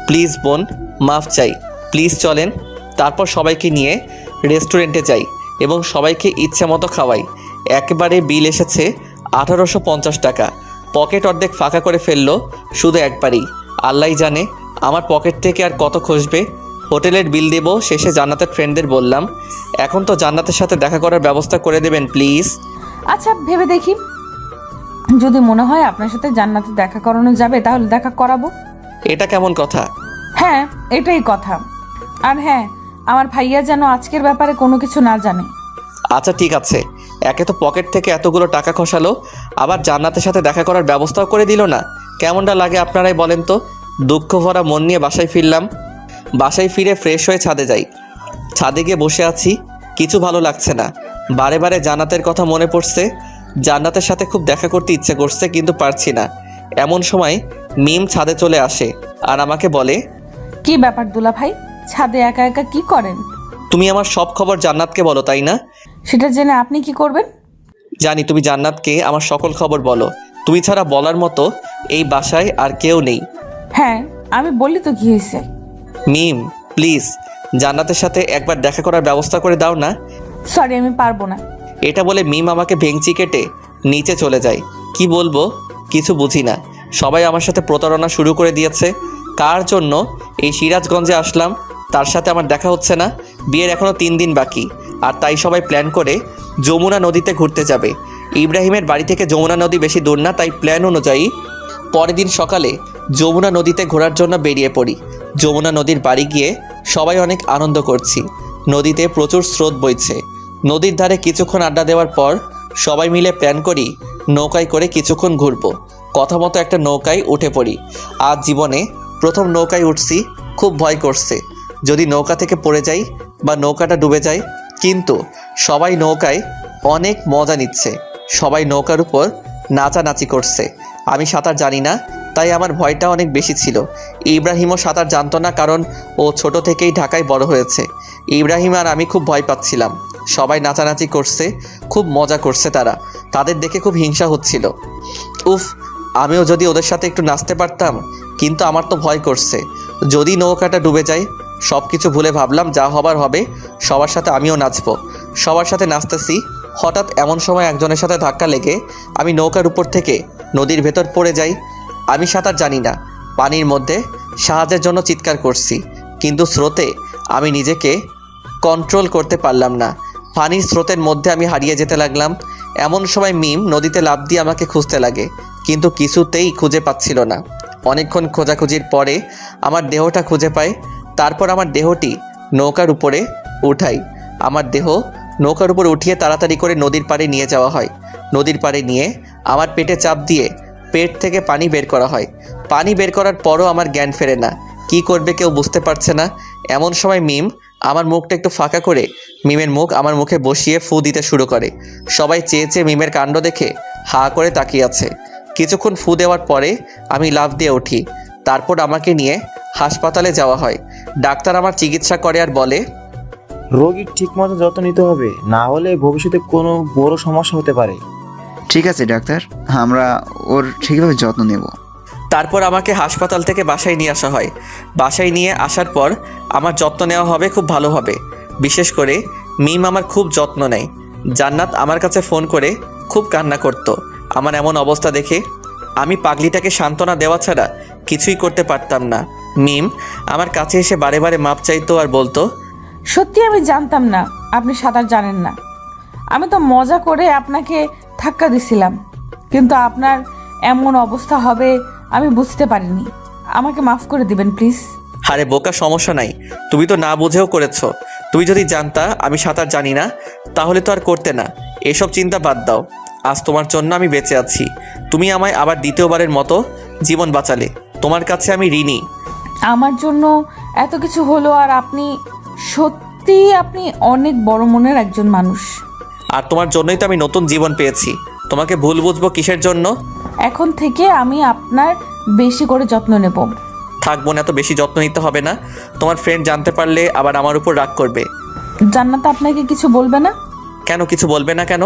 প্লিজ বোন, মাফ চাই। প্লিজ চলেন, তারপর সবাইকে নিয়ে রেস্টুরেন্টে যাই এবং সবাইকে ইচ্ছে মতো খাওয়াই। একবারে বিল এসেছে 1850 টাকা। পকেট অর্ধেক ফাঁকা করে ফেললো শুধু একবারেই। আল্লাহই জানে আমার পকেট থেকে আর কত খসবে। হোটেলের বিল দেব শেষে জান্নাতের ফ্রেন্ডদের বললাম এখন তো জান্নাতের সাথে দেখা করার ব্যবস্থা করে দেবেন প্লিজ। আচ্ছা ভেবে দেখি, যদি মনে হয় আপনার সাথে জান্নাতে দেখা করানো যাবে তাহলে দেখা করাবো। এটা কেমন কথা? হ্যাঁ এটাই কথা। আর হ্যাঁ, আমার ভাইয়া যেন আজকের ব্যাপারে কোনো কিছু না জানে। আচ্ছা ঠিক আছে। একে তো পকেট থেকে এতগুলো টাকা খসালো, আবার জান্নাতের সাথে দেখা করার ব্যবস্থাও করে দিল না। কেমনটা লাগে আপনারাই বলেন তো। দুঃখ ভরা মন নিয়ে বাসায় ফিরলাম। বাসায় ফিরে ফ্রেশ হয়ে ছাদে যাই। ছাদে গিয়ে বসে আছি, কিছু ভালো লাগছে না। বারে বারে জান্নাতের কথা মনে পড়ছে। জান্নাতের সাথে খুব দেখা করতে ইচ্ছে করছে কিন্তু পারছি না। এমন সময় মিম ছাদে চলে আসে আর আমাকে বলে, কি ব্যাপার দুলা ভাই, ছাদে একা একা কি করেন? তুমি আমার সব খবর জান্নাতকে বলো তাই না? সেটা জেনে আপনি কি করবেন? জানি তুমি জান্নাতকে আমার সকল খবর বলো। তুমি ছাড়া বলার মতো এই বাসায় আর কেউ নেই। হ্যাঁ আমি বললি তো কি হয়েছে। মিম প্লিজ জান্নাতের সাথে একবার দেখা করার ব্যবস্থা করে দাও না। সরি আমি পারবো না। এটা বলে মিম আমাকে ভেঙচি কেটে নিচে চলে যায়। কি বলবো কিছু বুঝি না। সবাই আমার সাথে প্রতারণা শুরু করে দিয়েছে। কার জন্য এই সিরাজগঞ্জে আসলাম তার সাথে আমার দেখা হচ্ছে না। বিয়ের এখনও 3 দিন বাকি, আর তাই সবাই প্ল্যান করে যমুনা নদীতে ঘুরতে যাবে। ইব্রাহিমের বাড়ি থেকে যমুনা নদী বেশি দূর না, তাই প্ল্যান অনুযায়ী পরের দিন সকালে যমুনা নদীতে ঘোরার জন্য বেরিয়ে পড়ি। যমুনা নদীর বাড়ি গিয়ে সবাই অনেক আনন্দ করছি। নদীতে প্রচুর স্রোত বইছে। নদীর ধারে কিছুক্ষণ আড্ডা দেওয়ার পর সবাই মিলে প্ল্যান করি নৌকায় করে কিছুক্ষণ ঘুরবো। কথা মতো একটা নৌকায় উঠে পড়ি। আজ জীবনে প্রথম নৌকায় উঠছি, খুব ভয় করছে যদি নৌকা থেকে পড়ে যাই বা নৌকাটা ডুবে যায়। কিন্তু সবাই নৌকায় অনেক মজা নিচ্ছে। সবাই নৌকার উপর নাচানাচি করছে। আমি সাঁতার জানি না, তাই আমার ভয়টা অনেক বেশি ছিল। ইব্রাহিমও সাঁতার জানতো না, কারণ ও ছোট থেকেই ঢাকায় বড় হয়েছে। ইব্রাহিম আর আমি খুব ভয় পাচ্ছিলাম। সবাই নাচানাচি করছে, খুব মজা করছে তারা। তাদের দেখে খুব হিংসা হচ্ছিল। উফ, আমিও যদি ওদের সাথে একটু নাচতে পারতাম, কিন্তু আমার তো ভয় করছে যদি নৌকাটা ডুবে যায়। সব কিছু ভুলে ভাবলাম যা হবার হবে, সবার সাথে আমিও নাচবো। সবার সাথে নাচতেছি, হঠাৎ এমন সময় একজনের সাথে ধাক্কা লেগে আমি নৌকার উপর থেকে নদীর ভেতর পড়ে যাই। আমি সাঁতার জানি না, পানির মধ্যে সাহায্যের জন্য চিৎকার করছি, কিন্তু স্রোতে আমি নিজেকে কন্ট্রোল করতে পারলাম না। পানির স্রোতের মধ্যে আমি হারিয়ে যেতে লাগলাম। এমন সময় মিম নদীতে লাফ দিয়ে আমাকে খুঁজতে লাগে, কিন্তু কিছুতেই খুঁজে পাচ্ছিল না। অনেকক্ষণ খোঁজাখুঁজির পরে আমার দেহটা খুঁজে পায়। তারপর আমার দেহটি নৌকার উপরে উঠাই। আমার দেহ নৌকার উপর উঠিয়ে তাড়াতাড়ি করে নদীর পাড়ে নিয়ে যাওয়া হয়। নদীর পাড়ে নিয়ে আমার পেটে চাপ দিয়ে পেট থেকে পানি বের করা হয়। পানি বের করার পরও আমার জ্ঞান ফেরে না। কি করবে কেউ বুঝতে পারছে না। এমন সময় মিম আমার মুখটা একটু ফাঁকা করে মিমের মুখ আমার মুখে বসিয়ে ফু দিতে শুরু করে। সবাই চেয়ে চেয়ে মিমের কাণ্ড দেখে হা করে তাকিয়ে আছে। কিছুক্ষণ ফু দেওয়ার পরে আমি লাফ দিয়ে উঠি। তারপর আমাকে নিয়ে হাসপাতালে যাওয়া হয়। ডাক্তার আমার চিকিৎসা করে আর বলে, রোগীর ঠিকমতো যত্ন নিতে হবে, না হলে ভবিষ্যতে কোনো বড় সমস্যা হতে পারে। ঠিক আছে ডাক্তার, আমরা ওর ঠিকভাবে যত্ন নেব। তারপর আমাকে হাসপাতাল থেকে বাসায় নিয়ে আসা হয়। বাসায় নিয়ে আসার পর আমার যত্ন নেওয়া হবে খুব ভালোভাবে। বিশেষ করে মিম আমার খুব যত্ন নেয়। জান্নাত আমার কাছে ফোন করে খুব কান্না করত আমার এমন অবস্থা দেখে। আমি পাগলিটাকে সান্ত্বনা দেওয়া ছাড়া কিছুই করতে পারতাম না। মিম আমার কাছে এসে বারে বারে মাপ চাইতো আর বলতো, সত্যি আমি জানতাম না আপনি সাঁতার জানেন না। আমি তো মজা করে আপনাকে ধাক্কা দিছিলাম, কিন্তু আপনার এমন অবস্থা হবে আমি বুঝতে পারিনি। আমাকে মাফ করে দিবেন প্লিজ। আরে বোকা, সমস্যা নাই, তুমি তো না বুঝেও করেছো। তুমি যদি জানতা আমি সাঁতার জানি না তাহলে তো আর করতে না। এসব চিন্তা বাদ দাও, আজ তোমার জন্য আমি বেঁচে আছি। তুমি আমায় আবার দ্বিতীয়বারের মতো জীবন বাঁচালে, তোমার কাছে আমি ঋণী। আমার জন্য এত কিছু হলো, আর আপনি অনেক বড় মনের একজন মানুষ। আর তোমার জন্যই তো আমি নতুন জীবন পেয়েছি। তোমাকে ভুল বুঝবো কিসের জন্য? এখন থেকে আমি আপনার বেশি করে যত্ন নেব। থাকবো না, এত বেশি যত্ন নিতে হবে না। তোমার ফ্রেন্ড জানতে পারলে আবার আমার উপর রাগ করবে। জান্নাত আপনাকে কিছু বলবে না? কেন কিছু বলবে না কেন?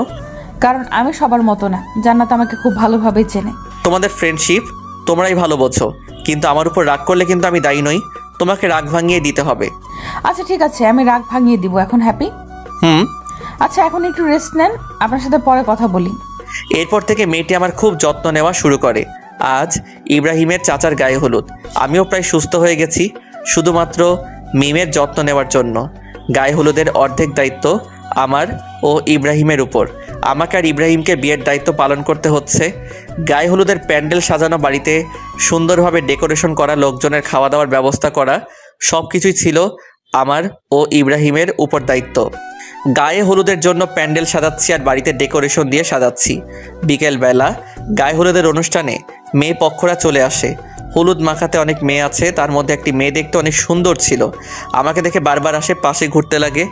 কারণ আমি সবার মতো না। জান্নাত আমাকে খুব ভালোভাবেই চেনে। তোমাদের ফ্রেন্ডশিপ তোমরাই ভালো বোঝো, কিন্তু আমার উপর রাগ করলে কিন্তু আমি দায়ী নই। তোমাকে রাগ ভাঙিয়ে দিতে হবে। আচ্ছা ঠিক আছে, আমি রাগ ভাঙিয়ে দিব। এখন হ্যাপি? আচ্ছা এখন একটু রেস্ট নেন, আপনার সাথে পরে কথা বলি। এরপর থেকে মেয়েটি আমার খুব যত্ন নেওয়া শুরু করে। আজ ইব্রাহিমের চাচার গায়ে হলুদ। আমিও প্রায় সুস্থ হয়ে গেছি, শুধুমাত্র মিমের যত্ন নেওয়ার জন্য। গায়ে হলুদের অর্ধেক দায়িত্ব আমার ও ইব্রাহিমের উপর। আমাকে আর ইব্রাহিমকে বিয়ের দায়িত্ব পালন করতে হচ্ছে। গায়ে হলুদের প্যান্ডেল সাজানো, বাড়িতে সুন্দরভাবে ডেকোরেশন করা, লোকজনের খাওয়া দাওয়ার ব্যবস্থা করা, সব কিছুই ছিল আমার ও ইব্রাহিমের উপর দায়িত্ব। গায়ে হলুদের জন্য প্যান্ডেল সাজাচ্ছি আর বাড়িতে ডেকোরেশন দিয়ে সাজাচ্ছি। বিকেলবেলা গায়ে হলুদের অনুষ্ঠানে মেয়ে পক্ষরা চলে আসে। হলুদ মাখাতে অনেক মেয়ে আছে, তার মধ্যে একটি মেয়ে দেখতে অনেক সুন্দর ছিল। আমাকে দেখে বারবার আসে, পাশে ঘুরতে লাগে।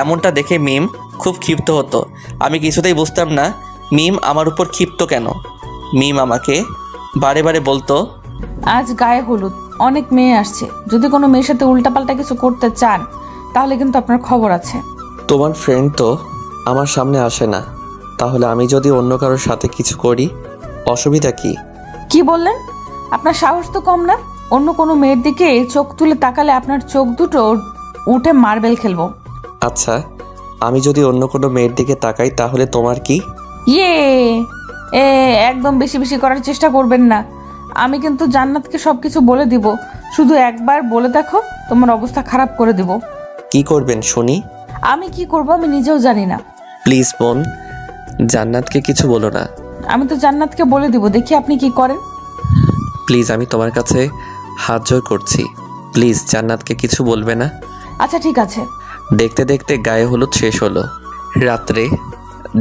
এমনটা দেখে মিম খুব ক্ষিপ্ত হতো। আমি কিছুতেই বুঝতাম না মিম আমার উপর ক্ষিপ্ত কেন। মিম আমাকে বারে বারে বলতো, আজ গায়ে হলুদ, অনেক মেয়ে আসছে। যদি কোনো মেয়ের সাথে উল্টাপাল্টা কিছু করতে চান তাহলে কিন্তু আপনার খবর আছে। তোমার ফ্রেন্ড তো আমার সামনে আসে না, তাহলে আমি যদি অন্য কারোর সাথে কিছু করি অসুবিধা কি? কি বললেন? আপনার সাহস তো কম না। অন্য কোনো মেয়ের দিকে চোখ তুলে তাকালে আপনার চোখ দুটো উঠে মার্বেল খেলবো। আচ্ছা, আমি যদি অন্য কোনো মেয়ের দিকে তাকাই তাহলে তোমার কি? ইয়ে একদম বেশি বেশি করার চেষ্টা করবেন না। আমি কিন্তু জান্নাতকে সবকিছু বলে দিব। শুধু একবার বলে দেখো, তোমার অবস্থা খারাপ করে দিব। কি করবেন শুনি? আমি কি করব আমি নিজেও জানি না। প্লিজ বোন, জান্নাতকে কিছু বলো না। আমি তো জান্নাতকে বলে দিব, দেখি আপনি কি করেন। প্লিজ, আমি তোমার কাছে হাত জোড় করছি, প্লিজ জান্নাতকে কিছু বলবে না। আচ্ছা ঠিক আছে। দেখতে দেখতে গায়ে হলুদ শেষ হলো। রাত্রে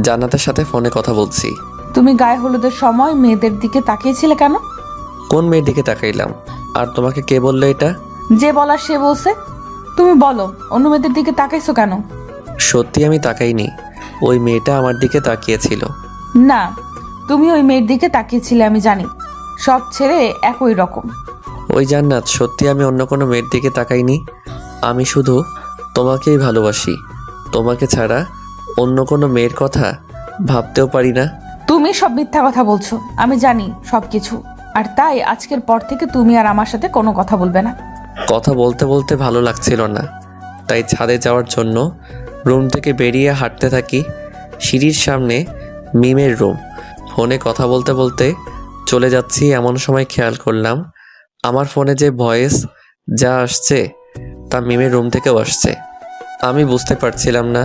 জান্নাতের সাথে ফোনে কথা বলছি। তুমি গায়ে হলুদের সময় মেয়েদের দিকে তাকিয়েছিলে কেন? কোন মেয়ের দিকে তাকাইলাম? আর তোমাকে কে বললো এটা? যে বলার সে বলছে। তুমি বলো, অন্য মেয়েদের দিকে তাকাইছো কেন? সত্যি আমি তাকাইনি, ওই মেয়েটা আমার দিকে তাকিয়েছিল। না, তুমি ওই মেয়ের দিকে তাকিয়েছিলে, আমি জানি। সব ছেড়ে একই রকম। ওই জান্নাত, সত্যি আমি অন্য কোনো মেয়ের দিকে তাকাইনি। আমি শুধু তোমাকেই ভালোবাসি। তোমাকে ছাড়া অন্য কোনো মেয়ের কথা ভাবতেও পারি না। তুমি সব মিথ্যা কথা বলছো, আমি জানি সব কিছু। আর তাই আজকের পর থেকে তুমি আর আমার সাথে কোনো কথা বলবে না। কথা বলতে বলতে ভালো লাগছিল না, তাই ছাদে যাওয়ার জন্য রুম থেকে বেরিয়ে হাঁটতে থাকি। সিঁড়ির সামনে মিমের রুম। ফোনে কথা বলতে বলতে চলে যাচ্ছি, এমন সময় খেয়াল করলাম আমার ফোনে যে ভয়েস যা আসছে তা মিমের রুম থেকেও আসছে। আমি বুঝতে পারছিলাম না।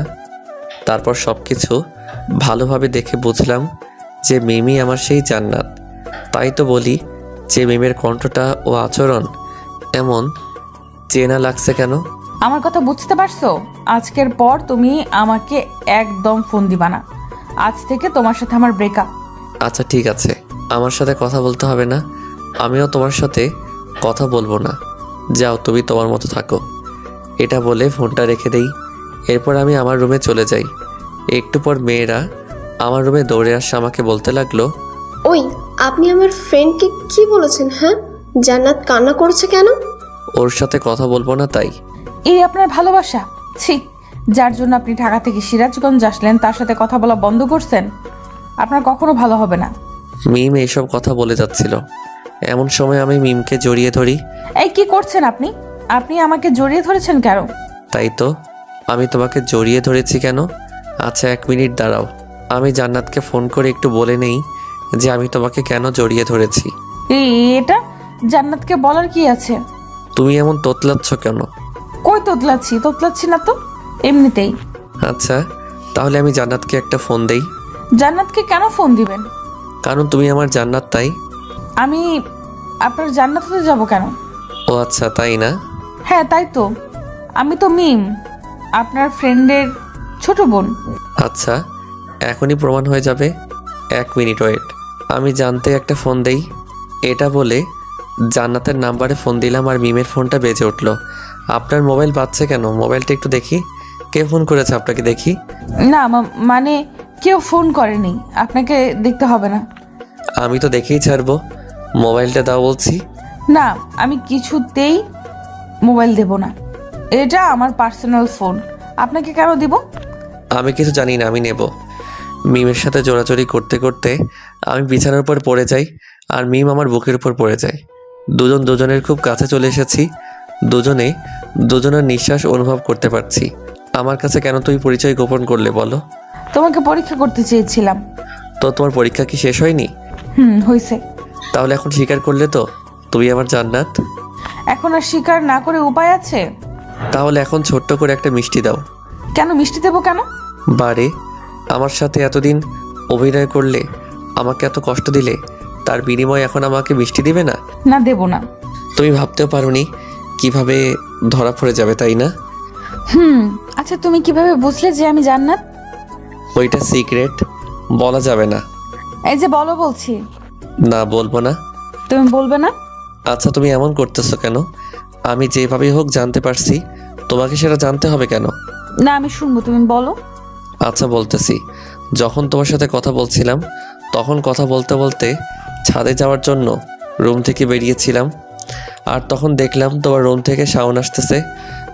তারপর সব কিছু ভালোভাবে দেখে বুঝলাম যে মিমি আমার সেই জান্নাত। তাই তো বলি যে মিমের কণ্ঠটা ও আচরণ এমন চেনা লাগছে কেন? আমার কথা বুঝতে পারছো? আজকের পর তুমি আমাকে একদম ফোন দিবা না। আজ থেকে তোমার সাথে আমার ব্রেকআপ। আচ্ছা ঠিক আছে, আমার সাথে কথা বলতে হবে না, আমিও তোমার সাথে কথা বলবো না। যাও, তুমি তোমার মতো থাকো। এটা বলে ফোনটা রেখে দেই। এরপর আমি আমার রুমে চলে যাই। একটু পর মেয়েরা আমার রুমে দৌড়ে আসে, আমাকে বলতে লাগলো, ওই আপনি আমার ফ্রেন্ডকে কি বলেছেন? হ্যাঁ, জান্নাত কান্না করছে কেন? ওর সাথে কথা বলবো না তাই। এই আপনার ভালোবাসা? ছি, যার জন্য আপনি ঢাকা থেকে সিরাজগঞ্জ আসলেন তার সাথে কথা বলা বন্ধ করছেন? আপনার কখনো ভালো হবে না। মিম এইসব কথা বলে যাচ্ছিল, এমন সময় আমি মিমকে জড়িয়ে ধরি। এই কি করছেন আপনি? আপনি আমাকে জড়িয়ে ধরেছেন কেন? তাই তো, আমি তোমাকে জড়িয়ে ধরেছি কেন? আচ্ছা 1 মিনিট দাঁড়াও, আমি জান্নাতকে ফোন করে একটু বলে নেই যে আমি তোমাকে কেন জড়িয়ে ধরেছি। এটা জান্নাতকে বলার কি আছে? তুমি এমন তোতলাচ্ছ কেন? কই তোতলাচ্ছি না তো, এমনিতেই। আচ্ছা তাহলে আমি জান্নাতকে একটা ফোন দেই। জান্নাতকে কেন ফোন দিবেন? কারণ তুমি আমার জান্নাত তাই। আমি আপনার জান্নাতে যাব কেন? ও আচ্ছা তাই না? হ্যাঁ তাই তো, আমি তো মিম, আপনার ফ্রেন্ডের ছোট বোন। আচ্ছা এখনই প্রমাণ হয়ে যাবে, 1 মিনিট ওয়েট, আমি জানতে একটা ফোন দেই। এটা বলে জান্নাতের নাম্বারে ফোন দিলাম আর মিমের ফোনটা বেজে উঠলো। আপনার মোবাইল বাজছে কেন? মোবাইলটা একটু দেখি, কে ফোন করেছে আপনাকে দেখি। না মানে কেউ ফোন করেনি, আপনাকে দেখতে হবে না। আমি তো দেখেই ছাড়বো, মোবাইলটা দাও বলছি। না, আমি কিছুতেই মোবাইল দেব না, এটা আমার পার্সোনাল ফোন, আপনাকে কেন দিব? আমি কিছু জানি না, আমি নেব। মিমের সাথে জোরাজোরি করতে করতে আমি বিছানার উপর পড়ে যাই আর মিম আমার বুকের উপর পড়ে যায়। দুজন দুজনের খুব কাছে চলে এসেছি, দুজনে দুজনের নিঃশ্বাস অনুভব করতে পারছি। আমার কাছে কেন তুই পরিচয় গোপন করলে বলো? তোমাকে পরীক্ষা করতে চেয়েছিলাম। তো তোমার পরীক্ষা কি শেষ হয়নি? হয়েছে। তাহলে এখন স্বীকার করলে তো তুমি আমার জান্নাত? এখন আর স্বীকার না করে উপায় আছে? তাহলে এখন ছোট্ট করে একটা মিষ্টি দাও। কেন মিষ্টি দেবো কেন? বারে, আমার সাথে এতদিন অভিনয় করলে, আমাকে এত কষ্ট দিলে, তার বিনিময়ে এখন আমাকে মিষ্টি দিবে না? না দেব না। তুমি ভাবতেও পারোনি কিভাবে ধরা পড়ে যাবে, তাই না? আচ্ছা তুমি কিভাবে বুঝলে যে আমি জান্নাত? ওইটা সিক্রেট, বলা যাবে না। এই যে বলো বলছি। না বলবো না। তুমি বলবে না? আচ্ছা তুমি এমন করতেছো কেন? আমি যেভাবেই হোক জানতে পারছি, তোমাকে সেটা জানতে হবে কেন? না আমি শুনবো, তুমি বলো। আচ্ছা বলতেছি, যখন তোমার সাথে কথা বলছিলাম তখন কথা বলতে বলতে ছাদে যাওয়ার জন্য রুম থেকে বেরিয়েছিলাম, আর তখন দেখলাম তোমার রুম থেকে সাউন্ড আসতেছে,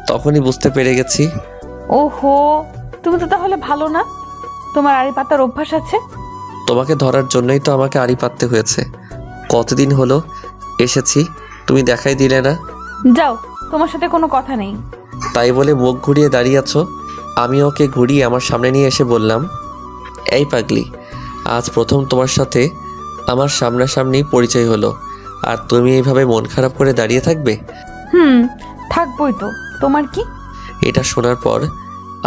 তখনই বুঝতে পেরে গেছি। ওহো, তুমি তো তাহলে ভালো না, তোমার আড়ি পাতার অভ্যাস আছে। তোমাকে ধরার জন্যই তো আমাকে আড়ি পাততে হয়েছে। কতদিন হলো এসেছি, তুমি দেখাই দিলে না। যাও, তোমার সাথে কোনো কথা নেই। তাই বলে মুখ ঘুরিয়ে দাঁড়িয়ে আছো। আমি ওকে ঘুরিয়ে আমার সামনে নিয়ে এসে বললাম, এই পাগলি, আজ প্রথম তোমার সাথে আমার সামনাসামনি পরিচয় হলো, আর তুমি এইভাবে মন খারাপ করে দাঁড়িয়ে থাকবে? থাকবোই তো, তোমার কি? এটা শোনার পর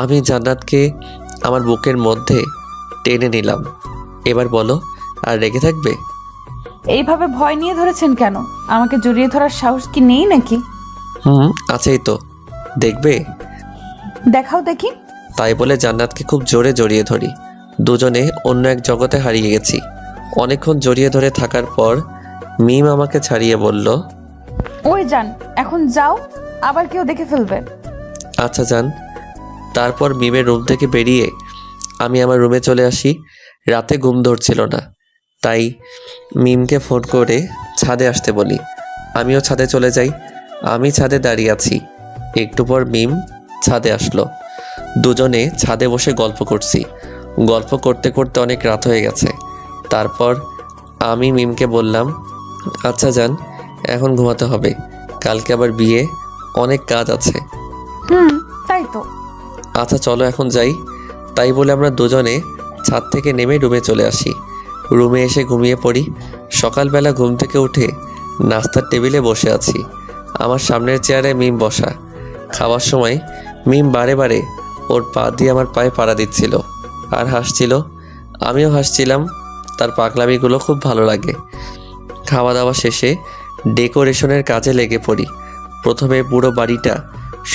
আমি জান্নাতকে আমার বুকের মধ্যে টেনে নিলাম। এবার বলো, আর রেগে থাকবে? এইভাবে ভয় নিয়ে ধরেছেন কেন? আমাকে জড়িয়ে ধরার সাহস কি নেই নাকি? আছেই তো, দেখবে? দেখাও দেখি। তাই বলে জান্নাতকে খুব জোরে জড়িয়ে ধরি। দুজনে অন্য এক জগতে হারিয়ে গেছি। অনেকক্ষণ জড়িয়ে ধরে থাকার পর মিম আমাকে ছাড়িয়ে বলল, ওই যান, এখন যাও, আবার কেউ দেখে ফেলবে। আচ্ছা যান। তারপর মিমের রুম থেকে বেরিয়ে আমি আমার রুমে চলে আসি। রাতে ঘুম ধরছিল না, তাই মিমকে ফোন করে ছাদে আসতে বলি। আমিও ছাদে চলে যাই। আমি ছাদে দাঁড়িয়ে আছি, একটু পর মিম ছাদে আসলো। দুজনে ছাদে বসে গল্প করছি। গল্প করতে করতে অনেক রাত হয়ে গেছে। তারপর আমি মিমকে বললাম, আচ্ছা যান, এখন ঘুমাতে হবে, কালকে আবার বিয়ে, অনেক কাজ আছে। তাই তো। আচ্ছা চলো এখন যাই। তাই বলে আমরা দুজনে ছাদ থেকে নেমে রুমে চলে আসি। রুমে এসে ঘুমিয়ে পড়ি। সকালবেলা ঘুম থেকে উঠে নাস্তার টেবিলে বসে আছি। আমার সামনের চেয়ারে মিম বসা। খাওয়ার সময় মিম বারে বারে ওর পা দিয়ে আমার পায়ে পাড়া দিচ্ছিল আর হাসছিল। আমিও হাসছিলাম। তার পাগলামিগুলো খুব ভালো লাগে। খাওয়া দাওয়া শেষে ডেকোরেশনের কাজে লেগে পড়ি। প্রথমে পুরো বাড়িটা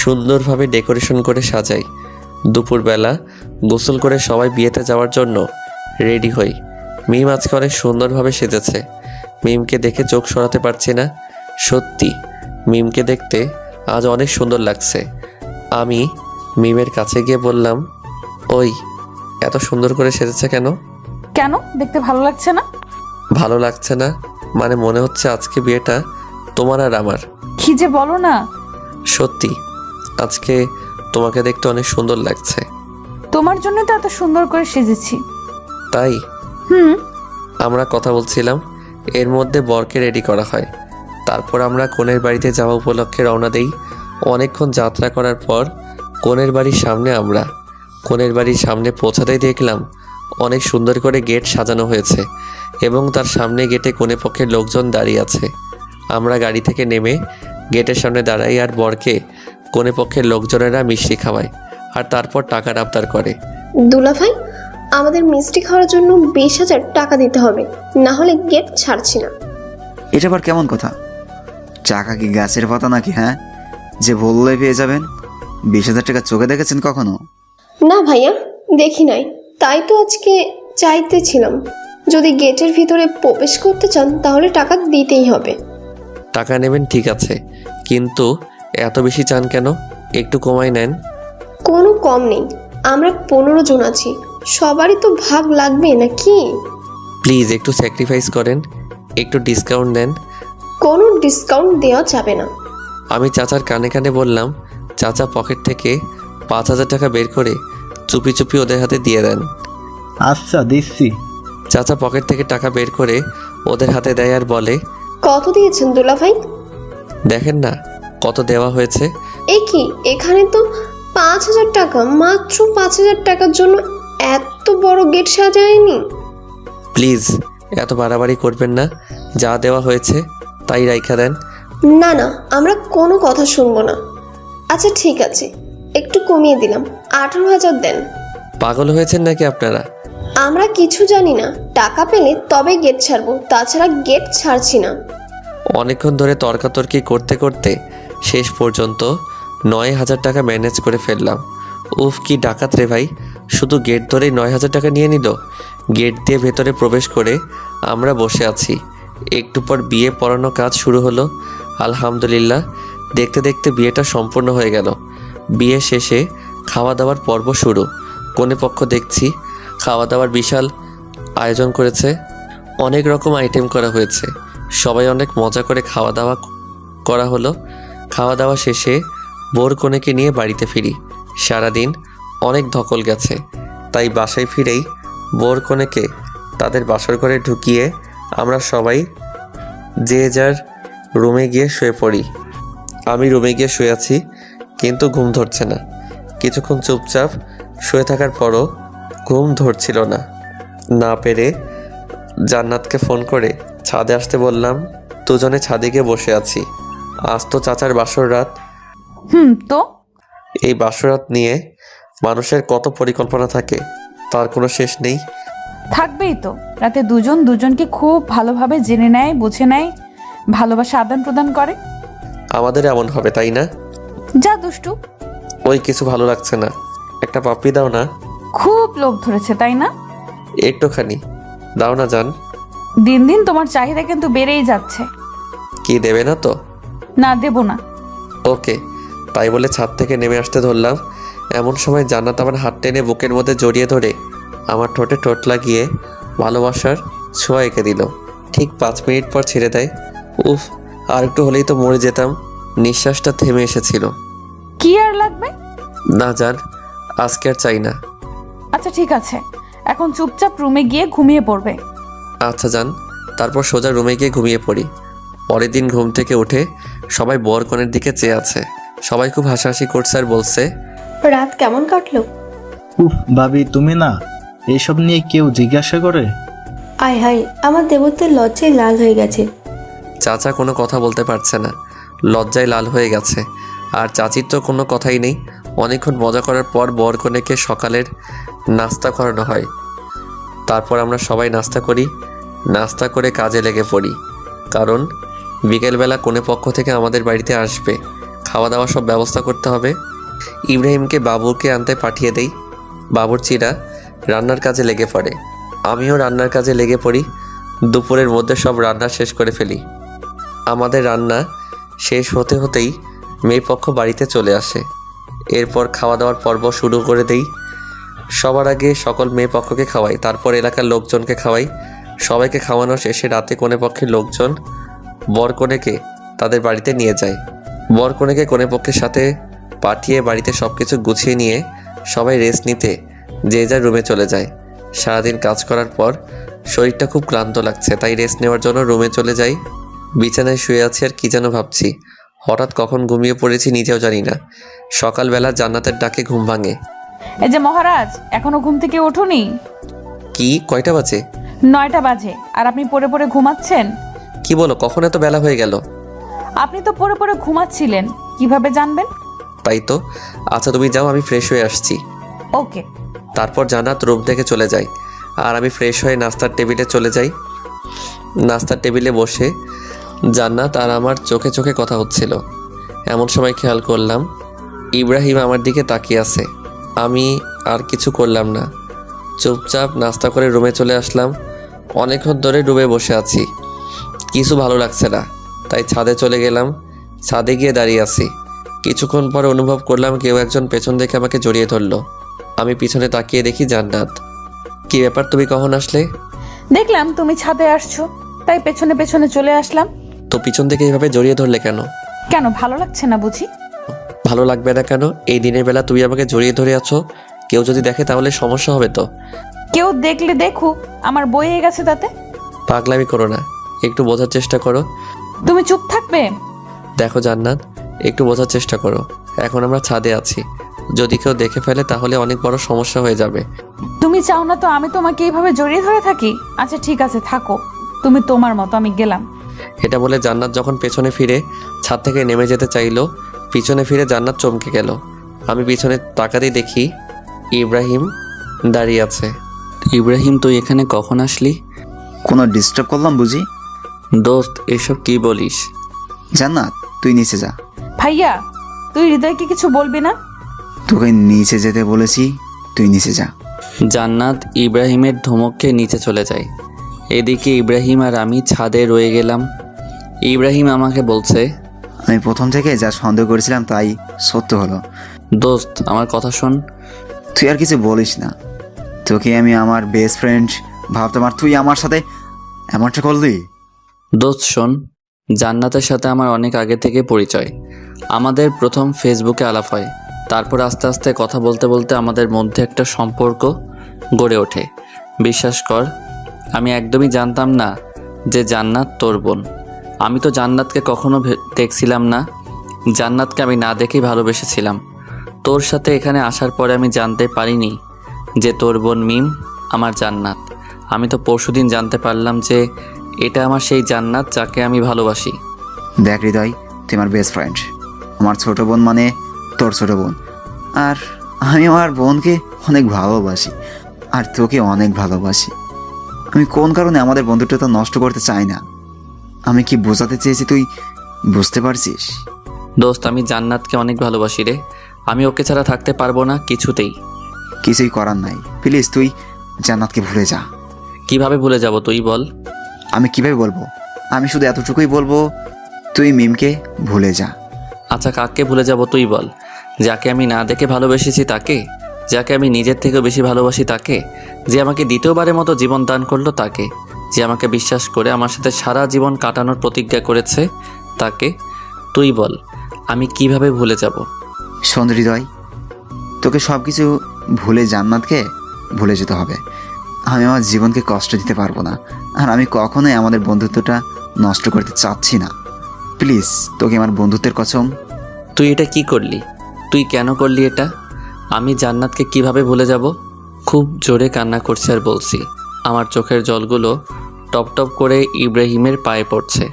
সুন্দরভাবে ডেকোরেশন করে সাজাই। দুপুরবেলা গোসল করে সবাই বিয়েতে যাওয়ার জন্য রেডি হই। মিম আজকে অনেক সুন্দরভাবে সেজেছে। মিমকে দেখে চোখ সরাতে পারছি না। সত্যি মিমকে দেখতে আজ অনেক সুন্দর লাগছে। আমি মিমের কাছে গিয়ে বললাম, ওই এত সুন্দর করে সেজেছে কেন? কেন, দেখতে ভালো লাগছে না? ভালো লাগছে না মানে মনে হচ্ছে আজকে বিয়েটা তোমার আর আমার। কি যে বলো না। সত্যি আজকে তোমাকে দেখতে অনেক সুন্দর লাগছে। তোমার জন্য তো এত সুন্দর করে সেজেছি। তাই হুম। আমরা কথা বলছিলাম, এর মধ্যে বরকে রেডি করা হয়। তারপর আমরা কনের বাড়িতে যাওয়া উপলক্ষে রওনা দেই। অনেকক্ষণ যাত্রা করার পর কনের বাড়ির সামনে আমরা কনের বাড়ির সামনে পৌঁছাতেই দেখলাম অনেক সুন্দর করে গেট সাজানো হয়েছে এবং তার সামনে গেটে কনে পক্ষের লোকজন দাঁড়িয়ে আছে। আমরা গাড়ি থেকে নেমে গেটের সামনে দাঁড়াই আর বরকে কনে পক্ষের লোকজনেরা মিষ্টি খাওয়ায় আর তারপর টাকার আবদার করে। দুলাভাই, আমাদের মিষ্টি খাওয়ার জন্য 20,000 টাকা দিতে হবে, না হলে গেট ছাড়ছি না। এটা আবার কেমন কথা? টাকা কি গাছের পাতা নাকি? হ্যাঁ, যে বললেই পেয়ে যাবেন। 20,000 টাকা চোখে দেখেছেন কখনো? না ভাইয়া, দেখি নাই, তাই তো আজকে চাইতেছিলাম। যদি গেটের ভিতরে প্রবেশ করতে চান তাহলে টাকা দিতেই হবে। টাকা নেবেন ঠিক আছে, কিন্তু এত বেশি চান কেন? একটু কমাই নেন। কোনো কম নেই, আমরা 15 জন আছি, সবারই তো ভাগ লাগবে নাকি? প্লিজ একটু স্যাক্রিফাইস করেন, একটু ডিসকাউন্ট দেন। কোনো ডিসকাউন্ট দেওয়া যাবে না। আমি চাচার কানে কানে বললাম। চাচা পকেট থেকে 5,000 টাকা বের করে চুপি চুপি ওদের হাতে দিয়ে দেন। আচ্ছা দিচ্ছি। চাচা পকেট থেকে টাকা বের করে ওদের হাতে দেয় আর বলে, কত দিয়েছেন দুলাভাই? দেখেন না কত দেওয়া হয়েছে। এ কি, এখানে তো 5,000 টাকা, মাত্র 5,000 টাকার জন্য এত বড় গেট সাজায়নি। প্লিজ এত বাড়াবাড়ি করবেন না, যা দেওয়া হয়েছে তাই রাইখা দেন। না না, আমরা কোনো কথা শুনবো না। আচ্ছা ঠিক আছে, একটু কমিয়ে দিলাম, 18,000 দেন। পাগল হয়েছেন নাকি আপনারা? আমরা কিছু জানি না, টাকা পেলে তবে গেট ছাড়বো, তাছাড়া গেট ছাড়ছি না। অনেকক্ষণ ধরে তর্কাতর্কি করতে করতে শেষ পর্যন্ত 9,000 টাকা ম্যানেজ করে ফেললাম। উফ কি ডাকাত রে ভাই, শুধু গেট ধরেই 9,000 টাকা নিয়ে নিল। গেট দিয়ে ভেতরে প্রবেশ করে আমরা বসে আছি। একটু পর বিয়ে পড়ানো কাজ শুরু হলো। আলহামদুলিল্লাহ, দেখতে দেখতে বিয়েটা সম্পূর্ণ হয়ে গেল। বিয়ে শেষে খাওয়া দাওয়ার পর্ব শুরু। কনে পক্ষ দেখছি খাওয়া দাওয়ার বিশাল আয়োজন করেছে, অনেক রকম আইটেম করা হয়েছে। সবাই অনেক মজা করে খাওয়া দাওয়া করা হলো। খাওয়া দাওয়া শেষে বোর কনেকে নিয়ে বাড়িতে ফিরি। সারাদিন অনেক ধকল গেছে, তাই বাসায় ফিরেই বোর কনেকে তাদের বাসর ঘরে ঢুকিয়ে আমরা সবাই যে যার রুমে গিয়ে শুয়ে পড়ি। আমি রুমে গিয়ে শুয়ে আছি, কিন্তু ঘুম ধরছে না। কিছুক্ষণ চুপচাপ শুয়ে থাকার পরও ঘুম ধরছিল না। না পেরে জান্নাতকে ফোন করে ছাদে আসতে বললাম। দুজনে ছাদে গিয়ে বসে আছি। আজ তো চাচার বাসর রাত। তো এই বাসরাত নিয়ে মানুষের কত পরিকল্পনা থাকে, তার কোনো শেষ নেই। থাকবেই তো। রাতে দুজন দুজনকে খুব ভালোভাবে জেনে নেয়, বুঝে নেয়, ভালোবাসা আদান প্রদান করে। আমাদের এমন হবে তাই না? যা দুষ্টু। ওই কিছু ভালো লাগছে না, একটা পাপ্পি দাও না। খুব লোভ ধরেছে তাই না? একটুখানি দাও না জান। দিন দিন তোমার চাহিদা কিন্তু বেড়েই যাচ্ছে। কি দেবে না তো? না, দেব না। ওকে, তাই বলে ছাদ থেকে নেমে আসতে ধরলাম। এমন সময় জান্নাত আমার হাত টেনে বুকের মধ্যে জড়িয়ে ধরে আমার ঠোঁটে ঠোঁট লাগিয়ে ভালোবাসার ছোঁয়া এঁকে দিল। ঠিক 5 মিনিট পর ছেড়ে দেয়। উফ, আর একটু হলেই তো মরে যেতাম। নিঃশ্বাসটা থেমে এসেছিল। কি আর লাগবে? না জান, আজকে আর চাই না। আচ্ছা ঠিক আছে, এখন চুপচাপ রুমে গিয়ে ঘুমিয়ে পড়বে। আচ্ছা জান। তারপর সোজা রুমে গিয়ে ঘুমিয়ে পড়ি। পরের দিন ঘুম থেকে উঠে সবাই বর কনের দিকে চেয়ে আছে। সবাই খুব হাসাহাসি করছে আর বলছে, রাত কেমন কাটলো? উফ ভাবি, তুমি না এইসব নিয়ে কেউ জিজ্ঞাসা করে? আয় হায়, আমার দেবত্বের লজ্জায় লাল হয়ে গেছে। চাচা কোনো কথা বলতে পারছে না, লজ্জায় লাল হয়ে গেছে। আর চাচির তো কোনো কথাই নেই। অনেকক্ষণ মজা করার পর বর কনেকে সকালের নাস্তা করানো হয়। তারপর আমরা সবাই নাস্তা করি। নাস্তা করে কাজে লেগে পড়ি, কারণ বিকেলবেলা কনে পক্ষ থেকে আমাদের বাড়িতে আসবে। খাওয়া দাওয়া সব ব্যবস্থা করতে হবে। ইব্রাহিমকে বাবুকে আনতে পাঠিয়ে দেই। বাবুর্চিরা রান্নার কাজে লেগে পড়ে। আমিও রান্নার কাজে লেগে পড়ি। দুপুরের মধ্যে সব রান্না শেষ করে ফেলি। আমাদের রান্না শেষ হতে হতেই মেয়ে পক্ষ বাড়িতে চলে আসে। এরপর খাওয়া দাওয়ার পর্ব শুরু করে দেই। সবার আগে সকল মেয়ে পক্ষকে খাওয়াই, তারপর এলাকার লোকজনকে খাওয়াই। সবাইকে খাওয়ানো শেষে রাতে কনে পক্ষের লোকজন বর কনেকে তাদের বাড়িতে নিয়ে যায়। বর কনেকে কনেপক্ষের সাথে পাঠিয়ে বাড়িতে সব কিছু গুছিয়ে নিয়ে সবাই রেস্ট নিতে যে যার রুমে চলে যায়। সারাদিন কাজ করার পর শরীরটা খুব ক্লান্ত লাগছে, তাই রেস্ট নেওয়ার জন্য রুমে চলে যাই। বিছানায় শুয়ে আছি আর কি যেন ভাবছি। হঠাৎ কখন ঘুমিয়ে পড়েছি নিজেও জানি না। সকালবেলা জান্নাতের ডাকে ঘুম ভাঙে। এই যে মহারাজ, এখনো ঘুম থেকে ওঠোনি? কি, কয়টা বাজে? 9টা বাজে, আর আপনি পড়ে পড়ে ঘুমাচ্ছেন? কি বলো, কখন এত বেলা হয়ে গেল? আপনি তো পড়ে পড়ে ঘুমাচ্ছিলেন, কিভাবে জানবেন? তাই তো। আচ্ছা তুমি যাও, আমি ফ্রেশ হয়ে আসছি। ওকে। তারপর জান্নাত রুম থেকে চলে যায় আর আমি ফ্রেশ হয়ে নাস্তার টেবিলে চলে যাই। নাস্তার টেবিলে বসে জান্নাত আর আমার চোখে চোখে কথা হচ্ছিল। এমন সময় খেয়াল করলাম ইব্রাহিম আমার দিকে তাকিয়ে আছে। আমি আর কিছু করলাম না, চুপচাপ নাস্তা করে রুমে চলে আসলাম। অনেকক্ষণ ধরে রুমে বসে আছি, কিছু ভালো লাগছে না, তাই ছাদে চলে গেলাম। ছাদে গিয়ে দাঁড়িয়ে আছি। কিছুক্ষণ পরে অনুভব করলাম কেউ একজন পেছন থেকে আমাকে জড়িয়ে ধরলো। আমি পিছনে তাকিয়ে দেখি জান্নাত। কি ব্যাপার, তুমি কখন আসলে? দেখলাম তুমি ছাদে আসছো, তাই পেছনে পেছনে চলে আসলাম। তো পিছন থেকে এভাবে জড়িয়ে ধরলে কেন? কেন, ভালো লাগছে না বুঝি? ভালো লাগবে না কেন? এই দিনের বেলা তুমি আমাকে জড়িয়ে ধরে আছো, কেউ যদি দেখে তাহলে সমস্যা হবে তো। কেউ দেখলে দেখুক, আমার বইয়ে গেছে তাতে। পাগলামি করো না, একটু বোঝার চেষ্টা করো। তুমি চুপ থাকবে? দেখো জান্নাত, একটু বোঝার চেষ্টা করো। এখন আমরা ছাদে আছি, যদি কেউ দেখে ফেলে তাহলে অনেক বড় সমস্যা হয়ে যাবে। তুমি চাও না তো আমি তোমাকে এইভাবে জড়িয়ে ধরে থাকি? আচ্ছা ঠিক আছে, থাকো তুমি তোমার মতো, আমি গেলাম। এটা বলে জান্নাত যখন পেছনে ফিরে ছাদ থেকে নেমে যেতে চাইলো, পিছনে ফিরে জান্নাত চমকে গেল। আমি পিছনে তাকাতেই দেখি ইব্রাহিম দাঁড়িয়ে আছে। ইব্রাহিম, তুই এখানে কখন আসলি? কোনো ডিস্টার্ব করলাম বুঝি? দোস্ত, এসব কি বলিস? জান্নাত, তুই নিচে যা। ভাইয়া, তুই হৃদয়কে কিছু বলবি না? তোকে নিচে যেতে বলেছি, তুই নিচে যা। জান্নাত ইব্রাহিমের ধমককে নিচে চলে যায়। এদিকে ইব্রাহিম আর আমি ছাদে রয়ে গেলাম। ইব্রাহিম আমাকে বলছে, আমি প্রথম থেকে যা সন্দেহ করেছিলাম তাই সত্য হলো। দোস্ত আমার কথা শোন। তুই আর কিছু বলিস না, তোকে আমি আমার বেস্ট ফ্রেন্ড ভাবতাম আর তুই আমার সাথে এমনটা করলি। দোস্ত শোন, জান্নাতের সাথে আমার অনেক আগে থেকে পরিচয়। আমাদের প্রথম ফেসবুকে আলাপ হয়, তারপর আস্তে আস্তে কথা বলতে বলতে আমাদের মধ্যে একটা সম্পর্ক গড়ে ওঠে। বিশ্বাস কর, আমি একদমই জানতাম না যে জান্নাত তোর বোন। আমি তো জান্নাতকে কখনো দেখছিলাম না, জান্নাতকে আমি না দেখেই ভালোবেসেছিলাম। তোর সাথে এখানে আসার পরে আমি জানতে পারিনি যে তোর বোন মিম আমার জান্নাত। আমি তো পরশুদিন জানতে পারলাম যে এটা আমার সেই জান্নাত যাকে আমি ভালোবাসি। দেখ হৃদয়, তুই আমার বেস্ট ফ্রেন্ড, আমার ছোট বোন মানে তোর ছোট বোন। আর আমি আমার বোনকে অনেক ভালোবাসি আর তোকে অনেক ভালোবাসি। আমি কোন কারণে আমাদের বন্ধুত্বটা নষ্ট করতে চাই না। আমি কি বোঝাতে চেয়েছি তুই বুঝতে পারছিস? দোস্ত, আমি জান্নাতকে অনেক ভালোবাসি রে। আমি ওকে ছাড়া থাকতে পারবো না কিছুতেই। কিছুই করার নাই, প্লিজ তুই জান্নাতকে ভুলে যা। কিভাবে ভুলে যাব তুই বল? আমি কিভাবে বলবো? আমি শুধু এতটুকুই বলবো, তুই মিমকে ভুলে যা। আচ্ছা, কাকে ভুলে যাব তুই বল? যাকে আমি না দেখে ভালোবেসেছি তাকে? যাকে আমি নিজের থেকেও বেশি ভালোবাসি তাকে? যে আমাকে দ্বিতীয়বারের মতো জীবন দান করলো তাকে? যে আমাকে বিশ্বাস করে আমার সাথে সারা জীবন কাটানোর প্রতিজ্ঞা করেছে তাকে? তুই বল, আমি কিভাবে ভুলে যাব? শোন হৃদয়, তোকে সব কিছু ভুলে জান্নাতকে ভুলে যেতে হবে। আমি আমার জীবনকে কষ্ট দিতে পারবো না, আর আমি কখনোই আমাদের বন্ধুত্বটা নষ্ট করতে চাচ্ছি না। প্লিজ, তোকে আমার বন্ধুত্বের কসম। তুই এটা কি করলি? তুই কেন করলি এটা? আমি জান্নাতকে কিভাবে ভুলে যাব? খুব জোরে কান্না করছে আর বলছি। আমার চোখের জলগুলো টপ টপ করে ইব্রাহিমের পায়ে পড়ছে।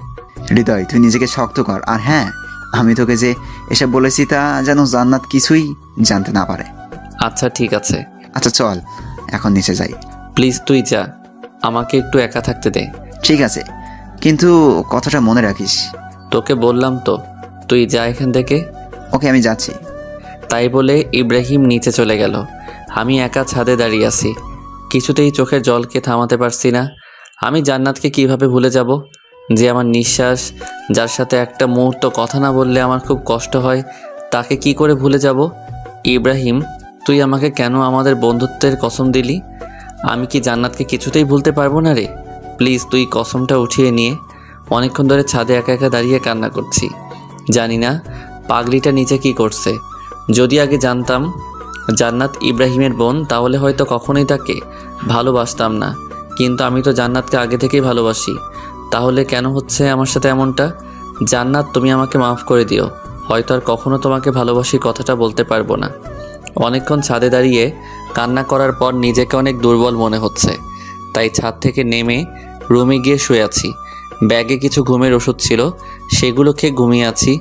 হৃদয়, তুই নিজেকে শক্ত কর। আর হ্যাঁ, আমি তোকে যে এসব বলেছি তা যেন জান্নাত কিছুই জানতে না পারে। আচ্ছা ঠিক আছে। আচ্ছা চল, এখন নিচে যাই। প্লিজ তুই যা, আমাকে একটু একা থাকতে দে। ঠিক আছে, কিন্তু কথাটা মনে রাখিস। তোকে বললাম তো, তুই যা এখান থেকে। ওকে, আমি যাচ্ছি। তাই বলে ইব্রাহিম নিচে চলে গেল। আমি একা ছাদে দাঁড়িয়ে আছি, কিছুতেই চোখের জলকে থামাতে পারছি না। আমি জান্নাতকে কিভাবে ভুলে যাব? যে আমার নিঃশ্বাস, যার সাথে একটা মুহূর্ত কথা না বললে আমার খুব কষ্ট হয়, তাকে কি করে ভুলে যাব? ইব্রাহিম, তুই আমাকে কেন আমাদের বন্ধুত্বের কসম দিলি? আমি কি জান্নাতকে কিছুতেই ভুলতে পারবো না রে? প্লিজ তুই কসমটা উঠিয়ে নিয়ে অনেকক্ষণ ধরে ছাদে একা একা দাঁড়িয়ে কান্না করছি। জানি না পাগলিটা নিচে কি করছে। যদি আগে জানতাম জান্নাত ইব্রাহিমের বোন, তাহলে হয়তো কখনোই তাকে ভালোবাসতাম না। কিন্তু আমি তো জান্নাতকে আগে থেকেই ভালোবাসি। তাহলে কেন হচ্ছে আমার সাথে এমনটা? জান্নাত, তুমি আমাকে মাফ করে দিও। হয়তো আর কখনো তোমাকে ভালোবাসি কথাটা বলতে পারবো না। অনেকক্ষণ ছাদে দাঁড়িয়ে কান্না করার পর নিজেকে অনেক দুর্বল মনে হচ্ছে, তাই ছাদ থেকে নেমে রুমে গিয়ে শুয়ে আছি। ব্যাগে কিছু ঘুমের ওষুধ ছিল, সেগুলো খেয়ে ঘুমিয়ে আছি,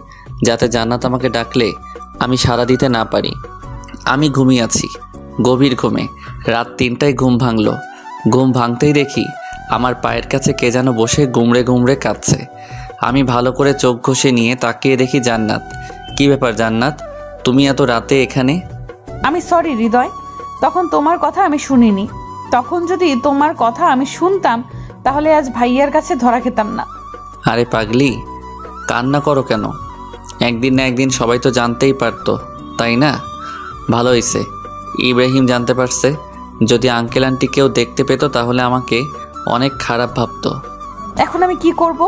যাতে জান্নাত আমাকে ডাকলে আমি সাড়া দিতে না পারি। আমি ঘুমিয়ে আছি গভীর ঘুমে। রাত 3টায় ঘুম ভাঙল। ঘুম ভাঙতেই দেখি আমার পায়ের কাছে কে যেন বসে গুমড়ে গুমড়ে কাঁদছে। আমি ভালো করে চোখ ঘষে নিয়ে তাকিয়ে দেখি জান্নাত। কি ব্যাপার জান্নাত, তুমি এত রাতে এখানে? আমি সরি হৃদয়, তখন তোমার কথা আমি শুনিনি। তখন যদি তোমার কথা আমি শুনতাম তাহলে আজ ভাইয়ার কাছে ধরা খেতাম না। আরে পাগলি, কান্না করো কেন? একদিন না একদিন সবাই তো জানতেই পারতো, তাই না? ভালো হয়েছে ইব্রাহিম জানতে পারছে। যদি আঙ্কেল আন্টি কেউ দেখতে পেত তাহলে আমাকে অনেক খারাপ ভাবতো। এখন আমি কি করব?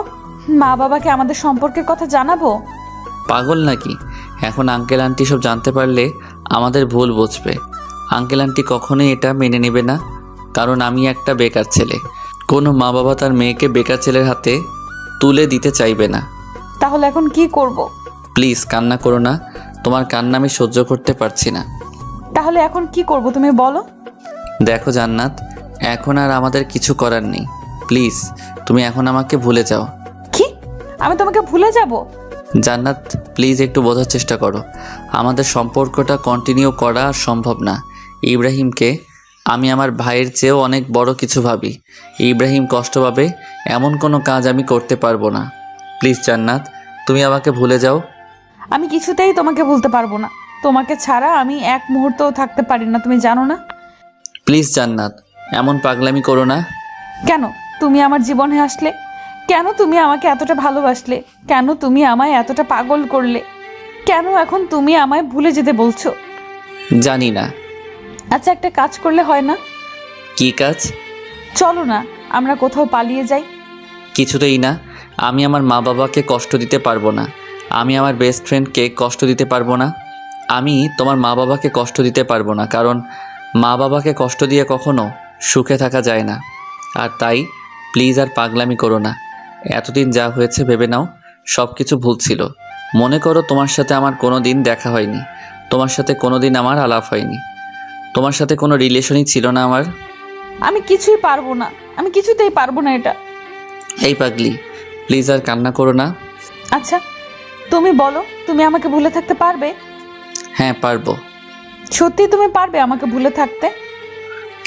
মা বাবাকে আমাদের সম্পর্কের কথা জানাবো? পাগল নাকি? এখন আঙ্কেল আন্টি সব জানতে পারলে আমাদের ভুল বুঝবে। আঙ্কেল আন্টি কখনোই এটা মেনে নেবে না, কারণ আমি একটা বেকার ছেলে। কোনো মা বাবা তার মেয়েকে বেকার ছেলের হাতে তুলে দিতে চাইবে না। তাহলে এখন কি করব? প্লিজ কান্না করো না, তোমার কান্না আমি সহ্য করতে পারছি না। তাহলে এখন কি করব তুমি বলো? দেখো জান্নাত, এখন আর আমাদের কিছু করার নেই। প্লিজ তুমি এখন আমাকে ভুলে যাও। কি? আমি তোমাকে ভুলে যাব? জান্নাত প্লিজ একটু বোঝার চেষ্টা করো। আমাদের সম্পর্কটা কন্টিনিউ করা আর সম্ভব না। ইব্রাহিমকে আমি আমার ভাইয়ের চেয়েও অনেক বড় কিছু ভাবি। ইব্রাহিম কষ্ট পাবে এমন কোনো কাজ আমি করতে পারবো না। প্লিজ জান্নাত, তুমি আমাকে ভুলে যাও। আমি কিছুতেই তোমাকে ভুলতে পারবো না। তোমাকে ছাড়া আমি এক মুহূর্তও থাকতে পারি না, তুমি জানো না? প্লিজ জান্নাত, এমন পাগলামি করো না। কেন তুমি আমার জীবনে আসলে? কেন তুমি আমাকে এতটা ভালোবাসলে? কেন তুমি আমায় এতটা পাগল করলে? কেন এখন তুমি আমায় ভুলে যেতে বলছো? জানি না। আচ্ছা, একটা কাজ করলে হয় না? কি কাজ? চলো না আমরা কোথাও পালিয়ে যাই। কিছুতেই না। আমি আমার মা বাবাকে কষ্ট দিতে পারবো না। আমি আমার বেস্ট ফ্রেন্ডকে কষ্ট দিতে পারবো না। আমি তোমার মা বাবাকে কষ্ট দিতে পারবো না, কারণ মা বাবাকে কষ্ট দিয়ে কখনো সুখে থাকা যায় না। আর তাই প্লিজ আর পাগলামি করো না। এতদিন যা হয়েছে ভেবে নাও সব কিছু ভুল ছিল। মনে করো তোমার সাথে আমার কোনো দিন দেখা হয়নি, তোমার সাথে কোনো দিন আমার আলাপ হয়নি, তোমার সাথে কোনো রিলেশনই ছিল না আমার। আমি কিছুই পারবো না, আমি কিছুতেই পারবো না এটা। এই পাগলি, প্লিজ আর কান্না করো না। আচ্ছা তুমি বলো, তুমি আমাকে ভুলে থাকতে পারবে? হ্যাঁ পারবো। সত্যি তুমি পারবে আমাকে ভুলে থাকতে?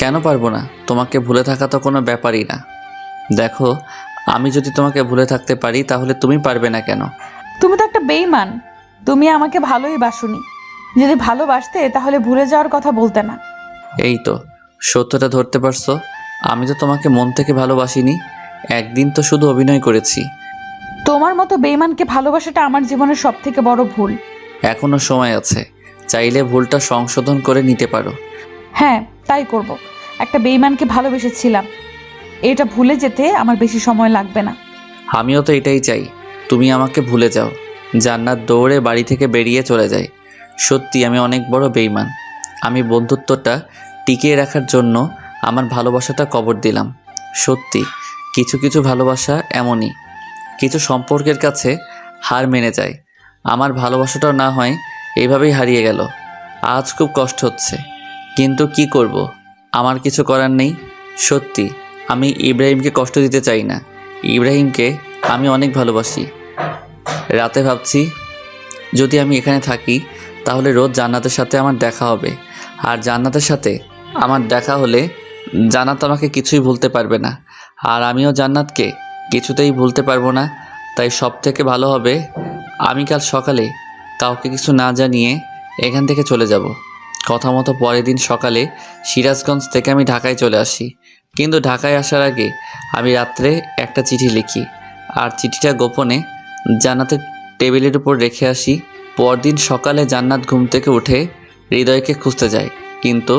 কেন পারবো না? তোমাকে ভুলে থাকা তো কোনো ব্যাপারই না। দেখো, আমি যদি তোমাকে ভুলে থাকতে পারি তাহলে তুমি পারবে না কেন? তুমি তো একটা বেঈমান। তুমি আমাকে ভালোই বাসুনি। যদি ভালোবাসতে তাহলে ভুলে যাওয়ার কথা বলতে না। এই তো সত্যটা ধরতে পারছো। আমি তো তোমাকে মন থেকে ভালোবাসিনি, একদিন তো শুধু অভিনয় করেছি। তোমার মতো বেঈমানকে ভালোবাসাটা আমার জীবনের সব থেকে বড় ভুল। এখনো সময় আছে, চাইলে ভুলটা সংশোধন করে নিতে পারো। হ্যাঁ তাই করব। একটা বেঈমানকে ভালোবেসেছিলাম, এটা ভুলে যেতে আমার বেশি সময় লাগবে না। আমিও তো এটাই চাই, তুমি আমাকে ভুলে যাও। জান্নাত দৌড়ে বাড়ি থেকে বেরিয়ে চলে যায়। সত্যি আমি অনেক বড় বেঈমান। আমি বন্ধুত্বটা টিকিয়ে রাখার জন্য আমার ভালোবাসাটা কবর দিলাম। সত্যি কিছু কিছু ভালোবাসা এমনই, কিছু সম্পর্কের কাছে হার মেনে যায়। আমার ভালোবাসাটাও না হয় এইভাবেই হারিয়ে গেল। আজ খুব কষ্ট হচ্ছে, কিন্তু কি করব, আমার কিছু করার নেই। সত্যি আমি ইব্রাহিমকে কষ্ট দিতে চাই না। ইব্রাহিমকে আমি অনেক ভালোবাসি। রাতে ভাবছি যদি আমি এখানে থাকি তাহলে রোজ জান্নাতের সাথে আমার দেখা হবে। আর জান্নাতের সাথে আমার দেখা হলে জান্নাত আমাকে কিছুই ভুলতে পারবে না, আর আমিও জান্নাতকে কিছুতেই ভুলতে পারবো না। তাই সব থেকে ভালো হবে আমি কাল সকালে কাউকে কিছু না জানিয়ে এখান থেকে চলে যাব। কথা মতো পরের দিন সকালে সিরাজগঞ্জ থেকে আমি ঢাকায় চলে আসি। কিন্তু ঢাকায় আসার আগে আমি রাত্রে একটা চিঠি লিখি, আর চিঠিটা গোপনে জান্নাতের টেবিলের উপর রেখে আসি। পরদিন সকালে জান্নাত ঘুম থেকে উঠে হৃদয়কে খুঁজতে যায়, কিন্তু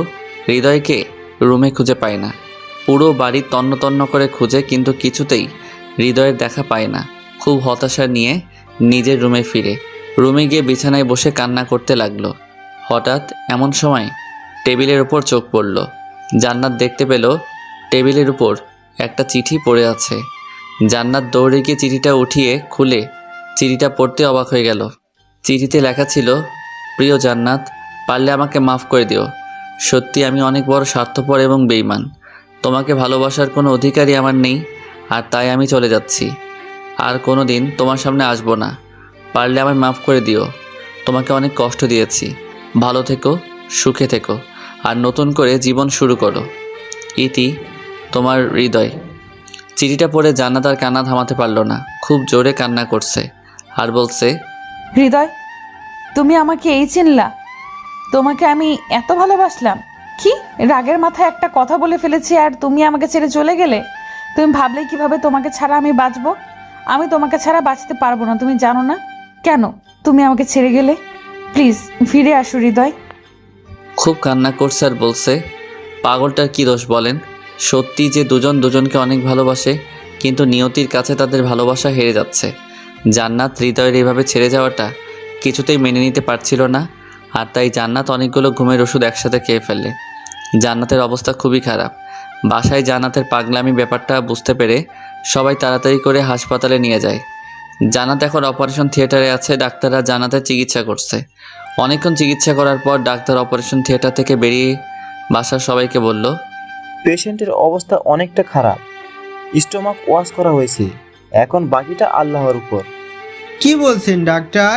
হৃদয়কে রুমে খুঁজে পায় না। পুরো বাড়ি তন্ন তন্ন করে খুঁজে, কিন্তু কিছুতেই হৃদয়ের দেখা পায় না। খুব হতাশা নিয়ে নিজের রুমে ফিরে রুমে গিয়ে বিছানায় বসে কান্না করতে লাগলো। হঠাৎ এমন সময় টেবিলের উপর চোখ পড়ল। জান্নাত দেখতে পেল টেবিলের উপর একটা চিঠি পড়ে আছে। জান্নাত দৌড়ে গিয়ে চিঠিটা উঠিয়ে খুলে চিঠিটা পড়তে অবাক হয়ে গেল। চিঠিতে লেখা ছিল, প্রিয় জান্নাত, পারলে আমাকে মাফ করে দিও। সত্যি আমি অনেক বড় স্বার্থপর এবং বেঈমান। তোমাকে ভালোবাসার কোনো অধিকারই আমার নেই, আর তাই আমি চলে যাচ্ছি। আর কোনো দিন তোমার সামনে আসবো না। পারলে আমায় মাফ করে দিও। তোমাকে অনেক কষ্ট দিয়েছি। ভালো থেকো, সুখে থেকো, আর নতুন করে জীবন শুরু করো। ইতি, তোমার হৃদয়। চিঠিটা পড়ে জান্নাত আর কান্না থামাতে পারল না। খুব জোরে কান্না করছে আর বলছে, হৃদয়, তুমি আমাকে এই চিনলা? তোমাকে আমি এত ভালোবাসলাম? কি রাগের মাথায় একটা কথা বলে ফেলেছি আর তুমি আমাকে ছেড়ে চলে গেলে? তুমি ভাবলে কিভাবে তোমাকে ছাড়া আমি বাঁচবো? আমি তোমাকে ছাড়া বাঁচতে পারবো না, তুমি জানো না? কেন তুমি আমাকে ছেড়ে গেলে? প্লিজ ফিরে আসো হৃদয়। খুব কান্না করছে আর বলছে, পাগলটার কি দোষ বলেন? সত্যি যে দুজন দুজনকে অনেক ভালোবাসে, কিন্তু নিয়তির কাছে তাদের ভালোবাসা হেরে যাচ্ছে। জান্নাত হৃদয়ের এভাবে ছেড়ে যাওয়াটা কিছুতেই মেনে নিতে পারছিল না, আর তাই জান্নাত অনেকগুলো ঘুমের ওষুধ একসাথে খেয়ে ফেললে। জান্নাতের অবস্থা খুবই খারাপ। বাসায় জান্নাতের পাগলামি ব্যাপারটা বুঝতে পেরে সবাই তাড়াতাড়ি করে হাসপাতালে নিয়ে যায়। জান্নাত এখন অপারেশন থিয়েটারে আছে। ডাক্তাররা জান্নাতের চিকিৎসা করছে। অনেকক্ষণ চিকিৎসা করার পর ডাক্তার অপারেশন থিয়েটার থেকে বেরিয়ে বাসার সবাইকে বলল, পেশেন্টের অবস্থা অনেকটা খারাপ। স্টোমাক ওয়াশ করা হয়েছে, এখন বাকিটা আল্লাহর উপর। কি বলছেন ডাক্তার?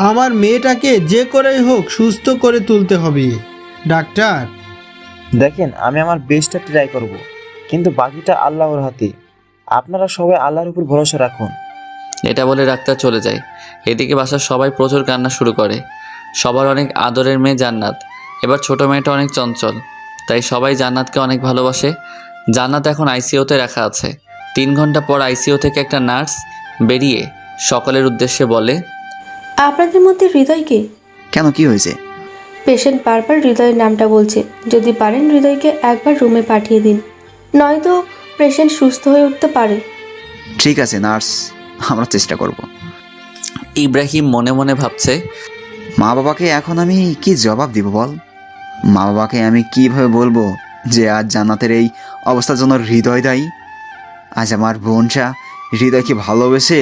আমার মেয়েটাকে যে করেই হোক সুস্থ করে তুলতে হবে ডাক্তার। দেখেন, আমি আমার বেস্টটা ট্রাই করব, কিন্তু বাকিটা আল্লাহর হাতে। আপনারা সবাই আল্লাহর উপর ভরসা রাখুন। এটা বলে ডাক্তার চলে যায়। এদিকে বাসার সবাই প্রচুর কান্না শুরু করে। সবার অনেক আদরের মেয়ে জান্নাত। এবার ছোট মেয়েটা অনেক চঞ্চল, তাই সবাই জান্নাতকে অনেক ভালোবাসে। জান্নাত এখন আইসিইউতে রাখা আছে। 3 ঘন্টা পর আইসিইউ থেকে একটা নার্স বেরিয়ে সকলের উদ্দেশ্যে বলে, আপনাদের মধ্যে হৃদয়কে? কেন, কি হয়েছে? পেশেন্ট বারবার হৃদয়ের নামটা বলছে। যদি পারেন হৃদয়কে একবার রুমে পাঠিয়ে দিন, নয়তো পেশেন্ট সুস্থ হয়ে উঠতে পারে। ঠিক আছে নার্স, আমরা চেষ্টা করব। ইব্রাহিম মনে মনে ভাবছে, মা বাবাকে এখন আমি কি জবাব দিব বল? মা বাবাকে আমি কিভাবে বলবো যে আজ জান্নাতের এই অবস্থার জন্য হৃদয় দায়ী? আজ আমার বোনটা হৃদয়কে ভালোবেসে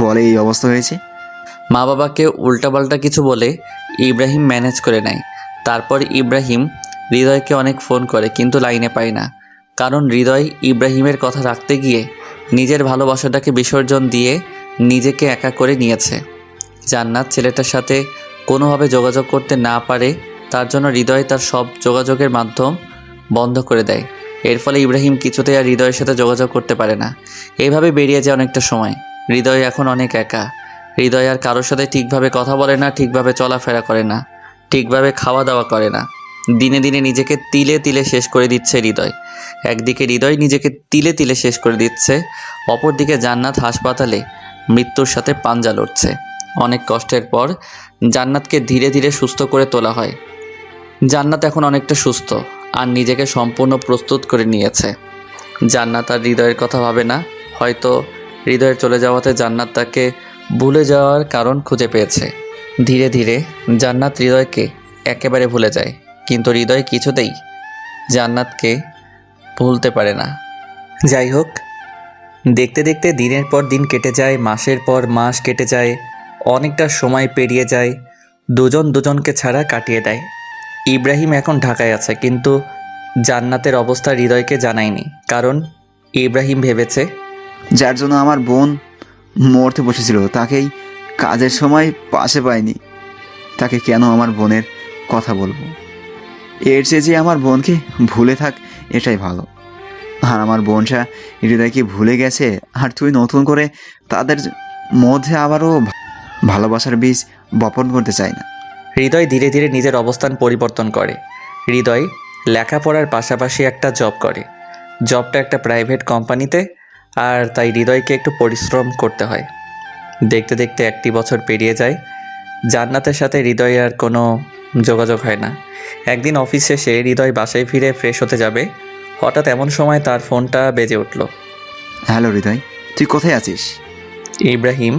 বলে এই অবস্থা হয়েছে। মা বাবাকে উল্টাপাল্টা কিছু বলে ইব্রাহিম ম্যানেজ করে নেয়। তারপর ইব্রাহিম হৃদয়কে অনেক ফোন করে, কিন্তু লাইনে পায় না। কারণ হৃদয় ইব্রাহিমের কথা রাখতে গিয়ে নিজের ভালোবাসাটাকে বিসর্জন দিয়ে নিজেকে একা করে নিয়েছে। জান্নাত ছেলেটার সাথে কোনোভাবে যোগাযোগ করতে না পারে, তার জন্য হৃদয় তার সব যোগাযোগের মাধ্যম বন্ধ করে দেয়। এর ফলে ইব্রাহিম কিছুতেই আর হৃদয়ের সাথে যোগাযোগ করতে পারে না। এইভাবে বেরিয়ে যায় অনেকটা সময়। হৃদয় এখন অনেক একা। হৃদয় আর কারোর সাথে ঠিকভাবে কথা বলে না, ঠিকভাবে চলাফেরা করে না, ঠিকভাবে খাওয়া দাওয়া করে না। দিনে দিনে নিজেকে তিলে তিলে শেষ করে দিচ্ছে হৃদয়। একদিকে হৃদয় নিজেকে তিলে তিলে শেষ করে দিচ্ছে, অপরদিকে জান্নাত হাসপাতালে মৃত্যুর সাথে পাঞ্জা লড়ছে। অনেক কষ্টের পর জান্নাতকে ধীরে ধীরে সুস্থ করে তোলা হয়। জান্নাত এখন অনেকটা সুস্থ আর নিজেকে সম্পূর্ণ প্রস্তুত করে নিয়েছে। জান্নাত আর হৃদয়ের কথা ভাবে না। হয়তো হৃদয়ের চলে যাওয়াতে জান্নাত তাকে ভুলে যাওয়ার কারণ খুঁজে পেয়েছে। ধীরে ধীরে জান্নাত হৃদয়কে একেবারে ভুলে যায়, কিন্তু হৃদয় কিছুতেই জান্নাতকে ভুলতে পারে না। যাই হোক, দেখতে দেখতে দিনের পর দিন কেটে যায়, মাসের পর মাস কেটে যায়, অনেকটা সময় পেরিয়ে যায়। দুজন দুজনকে ছাড়া কাটিয়ে দেয়। ইব্রাহিম এখন ঢাকায় আছে, কিন্তু জান্নাতের অবস্থা হৃদয়কে জানায়নি। কারণ ইব্রাহিম ভেবেছে, যার জন্য আমার বোন মরতে বসেছিল তাকেই কাজের সময় পাশে পাইনি, তাকে কেন আমার বোনের কথা বলবো? এর চেয়ে যে আমার বোনকে ভুলে থাক, এটাই ভালো। আর আমার বোনটা হৃদয়কে ভুলে গেছে, আর তুই নতুন করে তাদের মধ্যে আবারও ভালোবাসার বীজ বপন করতে চাই না। হৃদয় ধীরে ধীরে নিজের অবস্থান পরিবর্তন করে। হৃদয় লেখাপড়ার পাশাপাশি একটা জব করে। জবটা একটা প্রাইভেট কোম্পানিতে, আর তাই হৃদয়কে একটু পরিশ্রম করতে হয়। দেখতে দেখতে 1 বছর পেরিয়ে যায়। জান্নাতের সাথে হৃদয় আর কোনো যোগাযোগ হয় না। একদিন অফিস শেষে হৃদয় বাসায় ফিরে ফ্রেশ হতে যাবে, হঠাৎ এমন সময় তার ফোনটা বেজে উঠল। হ্যালো হৃদয়, তুই কোথায় আছিস? ইব্রাহিম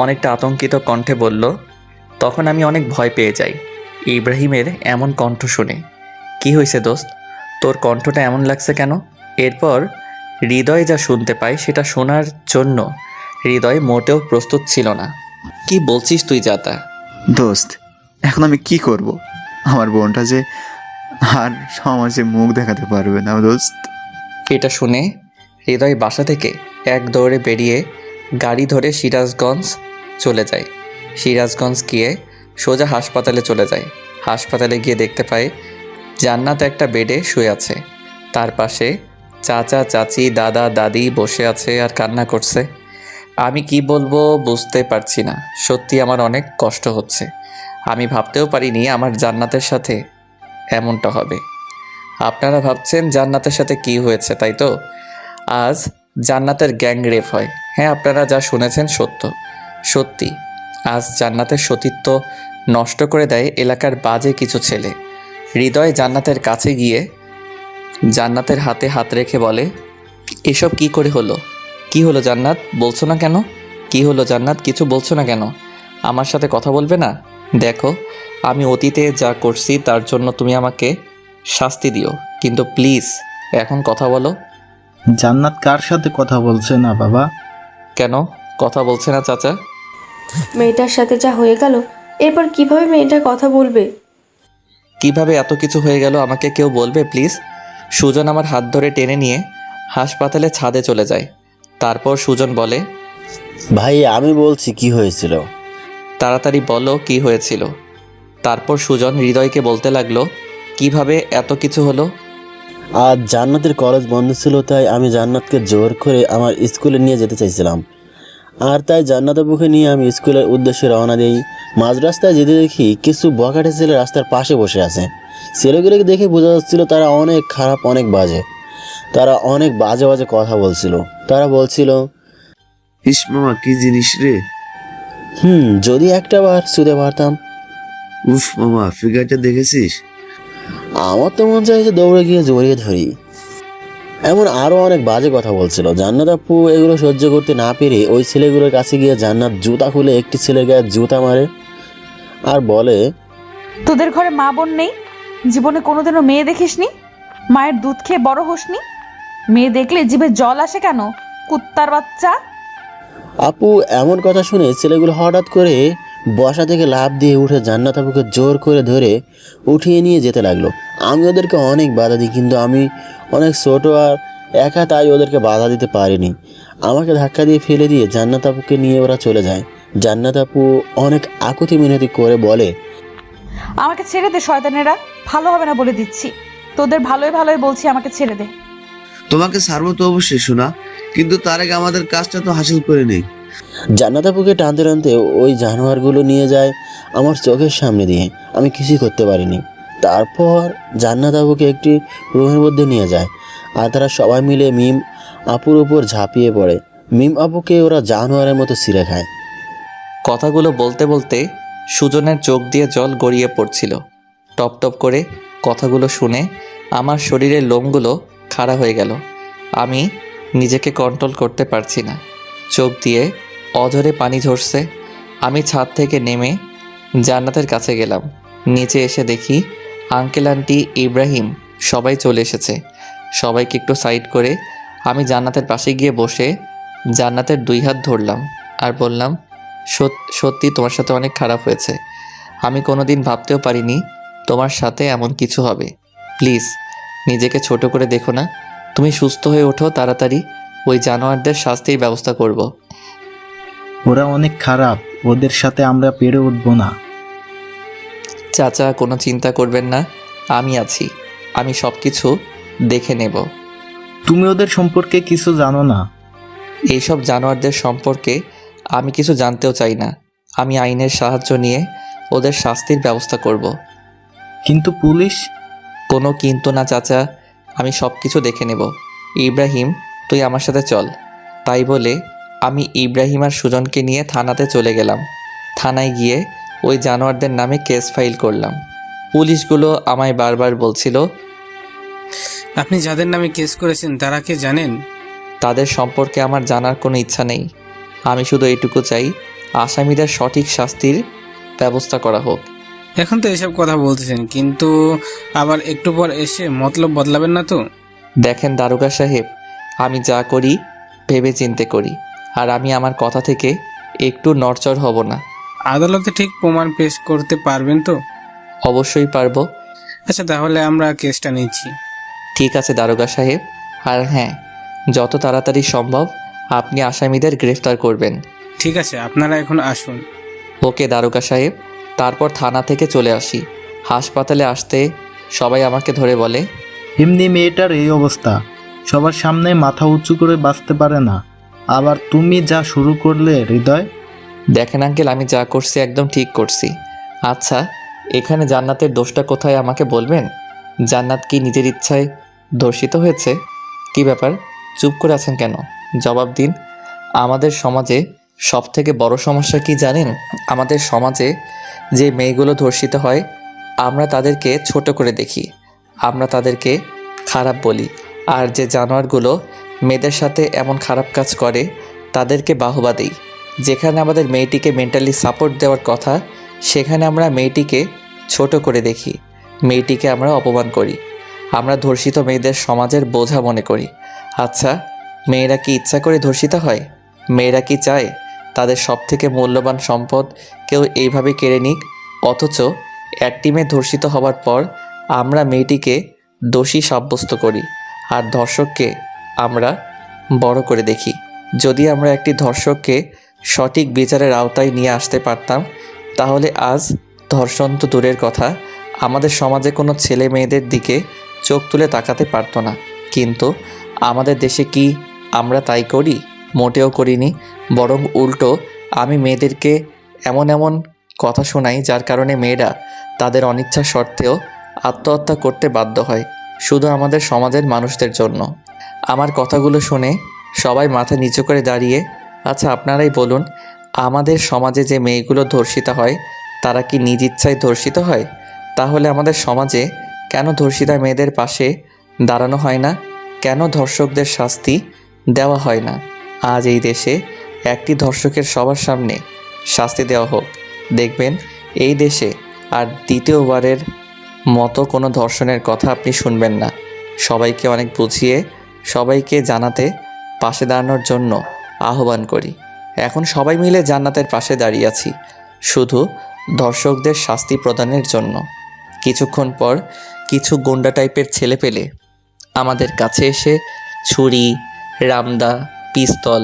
অনেকটা আতঙ্কিত কণ্ঠে বলল। তখন আমি অনেক ভয় পেয়ে যাই ইব্রাহিমের এমন কণ্ঠ শুনে। কি হয়েছে দোস্ত, তোর কণ্ঠটা এমন লাগছে কেন? এরপর হৃদয় যা শুনতে পায় সেটা শোনার জন্য হৃদয় মোটেও প্রস্তুত ছিল না। কি বলছিস তুই যাতা? দোস্ত, এখন আমি কি করব? আমার বোনটা যে আর সমাজে মুখ দেখাতে পারবে না দোস্ত। এটা শুনে হৃদয় বাসা থেকে এক দৌড়ে বেরিয়ে গাড়ি ধরে সিরাজগঞ্জ চলে যায়। সিরাজগঞ্জ গিয়ে সোজা হাসপাতালে চলে যায়। হাসপাতালে গিয়ে দেখতে পায় জান্নাত একটা বেডে শুয়ে আছে। তার পাশে চাচা চাচি দাদা দাদি বসে আছে আর কান্না করছে। আমি কি বলবো বুঝতে পারছি না। সত্যি আমার অনেক কষ্ট হচ্ছে। আমি ভাবতেও পারিনি আমার জান্নাতের সাথে এমনটা হবে। আপনারা ভাবছেন জান্নাতের সাথে কি হয়েছে, তাই তো? আজ জান্নাতের গ্যাং রেপ হয়। হ্যাঁ, আপনারা যা শুনেছেন সত্যি। আজ জান্নাতের সতীত্ব নষ্ট করে দেয় এলাকার বাজে কিছু ছেলে। হৃদয় জান্নাতের কাছে গিয়ে জান্নাতের হাতে হাত রেখে বলে, এসব কি করে হলো? কি হলো জান্নাত, বলছো না কেন? কি হলো জান্নাত, কিছু বলছো না কেন? আমার সাথে কথা বলবে না? দেখো, আমি অতীতে যা করছি তার জন্য তুমি আমাকে শাস্তি দিও, কিন্তু প্লিজ এখন কথা বলো। জান্নাত কার সাথে কথা বলছে না বাবা? কেন কথা বলছে না চাচা? মেয়েটার সাথে যা হয়ে গেল, এরপর কিভাবে মেয়েটা কথা বলবে? কিভাবে এত কিছু হয়ে গেল আমাকে কেউ বলবে প্লিজ? সুজন আমার হাত ধরে টেনে নিয়ে হাসপাতালে ছাদে চলে যায়। তারপর সুজন বলে, ভাই আমি বলছি কি হয়েছিল। তাড়াতাড়ি বলো কি হয়েছিল। তারপর সুজন হৃদয়কে বলতে লাগলো কিভাবে এত কিছু হলো। আজ জান্নাতের কলেজ বন্ধ ছিল, তাই আমি জান্নাতকে জোর করে আমার স্কুলে নিয়ে যেতে চাইছিলাম। আর তাই জান্নাতের বুকে নিয়ে আমি স্কুলের উদ্দেশ্যে রওনা দিই। মাঝ রাস্তায় যেতে দেখি কিছু বখাটে ছেলে রাস্তার পাশে বসে আছে। ছেলেগুলোকে দেখে বোঝা যাচ্ছিল তারা অনেক খারাপ, অনেক বাজে। তারা অনেক বাজে বাজে কথা বলছিল। তারা বলছিল, ইস মামা কি জিনিস রে, যদি একটা বার ছুঁতে পারতাম। উফ মামা ফিগারটা দেখেছিস? আমার তো মন চাই যে দৌড়ে গিয়ে জড়িয়ে ধরি। এমন আরও অনেক বাজে কথা বলছিল। জান্নাত আপু এগুলো সহ্য করতে না পেরে ওই ছেলেগুলোর কাছে গিয়ে জান্নাত জুতা খুলে একটি ছেলের গায়ে জুতা মারে আর বলে, তোদের ঘরে মা বোন নেই? জীবনে কোনোদিনও মেয়ে দেখিসনি? মায়ের দুধ খেয়ে বড় হোসনি? মেয়ে দেখলে জিভে জল আসে কেন, কুত্তার বাচ্চা? আপু এমন কথা শুনে ছেলেগুলো হঠাৎ করে বসা থেকে লাফ দিয়ে উঠে জান্নাত আপুকে জোর করে ধরে উঠিয়ে নিয়ে যেতে লাগলো। আমি ওদেরকে অনেক বাধা দিই, কিন্তু আমি অনেক ছোটো আর একা, তাই ওদেরকে বাধা দিতে পারিনি। আমাকে ধাক্কা দিয়ে ফেলে দিয়ে জান্নাত আপুকে নিয়ে ওরা চলে যায়। জান্নাত আপু অনেক আকুতি মিনতি করে বলে, আমাকে ছেড়ে দে শয়তানেরা, ভালো হবে না বলে দিচ্ছি। তোদের ভালোই ভালোই বলছি, আমাকে ছেড়ে দে। তোমাকে ছাড়বো তো অবশ্যই শোনা, কিন্তু তার আগে আমাদের কাজটা তো হাসিল করে নেই। জান্নাত আপুকে টানতে টানতে ওই জানোয়ারগুলো নিয়ে যায় আমার চোখের সামনে দিয়ে। আমি কিছুই করতে পারিনি। তারপর জান্নাত আপুকে একটি রুমের মধ্যে নিয়ে যায় আর তারা সবাই মিলে মিম আপুর উপর ঝাঁপিয়ে পড়ে। মিম আপুকে ওরা জানোয়ারের মতো ছিঁড়ে খায়। কথাগুলো বলতে বলতে সুজনের চোখ দিয়ে জল গড়িয়ে পড়ছিল। টপ টপ করে কথাগুলো শুনে আমার শরীরের লোমগুলো খাড়া হয়ে গেল। আমি নিজেকে কন্ট্রোল করতে পারছি না। চোখ দিয়ে অঝরে পানি ঝরছে। আমি ছাদ থেকে নেমে জান্নাতের কাছে গেলাম। নিচে এসে দেখি আঙ্কেল আন্টি ইব্রাহিম সবাই চলে এসেছে। সবাইকে একটু সাইড করে আমি জান্নাতের পাশে গিয়ে বসে জান্নাতের 2 হাত ধরলাম আর বললাম, সত্যি তোমার সাথে অনেক খারাপ হয়েছে। আমি কোনোদিন ভাবতেও পারিনি তোমার সাথে এমন কিছু হবে। প্লিজ নিজেকে ছোট করে দেখো না। তুমি সুস্থ হয়ে ওঠো তাড়াতাড়ি, ওই জানোয়ারদের শাস্তির ব্যবস্থা করব। ওরা অনেক খারাপ, ওদের সাথে আমরা পেরে উঠবো না। চাচা কোনো চিন্তা করবেন না, আমি আছি। আমি সব কিছু দেখে নেব। তুমি ওদের সম্পর্কে কিছু জানো না। এইসব জানোয়ারদের সম্পর্কে আমি কিছু জানতেও চাই না। আমি আইনের সাহায্য নিয়ে ওদের শাস্তির ব্যবস্থা করব। কিন্তু পুলিশ? কোনো কিন্তু না চাচা, আমি সব কিছু দেখে নেব। ইব্রাহিম তুই আমার সাথে চল। তাই বলে আমি ইব্রাহিম আর সুজনকে নিয়ে থানাতে চলে গেলাম। থানায় গিয়ে ওই জানোয়ারদের নামে কেস ফাইল করলাম। পুলিশগুলো আমায় বারবার বলছিল, আপনি যাদের নামে কেস করেছেন তারা কে জানেন? তাদের সম্পর্কে আমার জানার কোনো ইচ্ছা নেই। আমি শুধু এইটুকু চাই আসামিদের সঠিক শাস্তির ব্যবস্থা করা হোক। এখন তো এসব কথা বলতেছেন, কিন্তু আবার একটু পর এসে মতলব বদলাবেন না তো? দেখেন দারোগা সাহেব, আমি যা করি ভেবে চিন্তে করি, আর আমি আমার কথা থেকে একটু নড়চড় হব না। আদালতে ঠিক প্রমাণ পেশ করতে পারবেন তো? অবশ্যই পারবো। আচ্ছা, তাহলে আমরা কেসটা নিচ্ছি। ঠিক আছে দারোগা সাহেব, আর হ্যাঁ, যত তাড়াতাড়ি সম্ভব আপনি আসামিদের গ্রেফতার করবেন। ঠিক আছে, আপনারা এখন আসুন। ওকে দারোগা সাহেব। তারপর থানা থেকে চলে আসি। হাসপাতালে আসতে সবাই আমাকে ধরে বলে, এমনি মেয়েটার এই অবস্থা, সবার সামনে মাথা উঁচু করে বাঁচতে পারে না, আবার তুমি যা শুরু করলে হৃদয়। দেখেন আঙ্কেল, আমি যা করছি একদম ঠিক করছি। আচ্ছা, এখানে জান্নাতের দোষটা কোথায় আমাকে বলবেন? জান্নাত কি নিজের ইচ্ছায় ধর্ষিত হয়েছে? কি ব্যাপার, চুপ করে আছেন কেন? জবাব দিন। আমাদের সমাজে সবথেকে বড় সমস্যা কি জানেন? আমাদের সমাজে যে মেয়েগুলো ধর্ষিত হয়, আমরা তাদেরকে ছোট করে দেখি, আমরা তাদেরকে খারাপ বলি। আর যে জানোয়ারগুলো মেয়েদের সাথে এমন খারাপ কাজ করে তাদেরকে বাহবা দিই। যেখানে আমাদের মেয়েটিকে মেন্টালি সাপোর্ট দেওয়ার কথা, সেখানে আমরা মেয়েটিকে ছোট করে দেখি, মেয়েটিকে আমরা অপমান করি। আমরা ধর্ষিত মেয়েদের সমাজের বোঝা মনে করি। আচ্ছা, মেয়েরা কি ইচ্ছা করে ধর্ষিত হয়? মেয়েরা কি চায় তাদের সবথেকে মূল্যবান সম্পদ কেউ এইভাবে কেড়ে নিক? অথচ একটি মেয়ে ধর্ষিত হওয়ার পর আমরা মেয়েটিকে দোষী সাব্যস্ত করি, আর ধর্ষককে আমরা বড় করে দেখি। যদি আমরা একটি ধর্ষককে সঠিক বিচারের আওতায় নিয়ে আসতে পারতাম, তাহলে আজ ধর্ষণ তো দূরের কথা, আমাদের সমাজে কোনো ছেলে মেয়েদের দিকে চোখ তুলে তাকাতে পারতো না। কিন্তু আমাদের দেশে কি আমরা তাই করি? মোটেও করিনি। বরং উল্টো আমি মেয়েদেরকে এমন এমন কথা শোনাই যার কারণে মেয়েরা তাদের অনিচ্ছা সত্ত্বেও আত্মহত্যা করতে বাধ্য হয়, শুধু আমাদের সমাজের মানুষদের জন্য। আমার কথাগুলো শুনে সবাই মাথা নিচু করে দাঁড়িয়ে, আচ্ছা আপনারাই বলুন, আমাদের সমাজে যে মেয়েগুলো ধর্ষিত হয় তারা কি নিজ ইচ্ছায় ধর্ষিত হয়? তাহলে আমাদের সমাজে কেন ধর্ষিতা মেয়েদের পাশে দাঁড়ানো হয় না? কেন ধর্ষকদের শাস্তি দেওয়া হয় না? আজ এই দেশে একটি ধর্ষকের সবার সামনে শাস্তি দেওয়া হোক, দেখবেন এই দেশে আর দ্বিতীয়বারের মতো কোনো ধর্ষণের কথা আপনি শুনবেন না। সবাইকে অনেক বুঝিয়ে সবাইকে জানাতে পাশে দাঁড়ানোর জন্য আহ্বান করি। এখন সবাই মিলে জান্নাতের পাশে দাঁড়িয়ে আছি, শুধু ধর্ষকদের শাস্তি প্রদানের জন্য। কিছুক্ষণ পর কিছু গুন্ডা টাইপের ছেলে পেলে আমাদের কাছে এসে ছুরি, রামদা, পিস্তল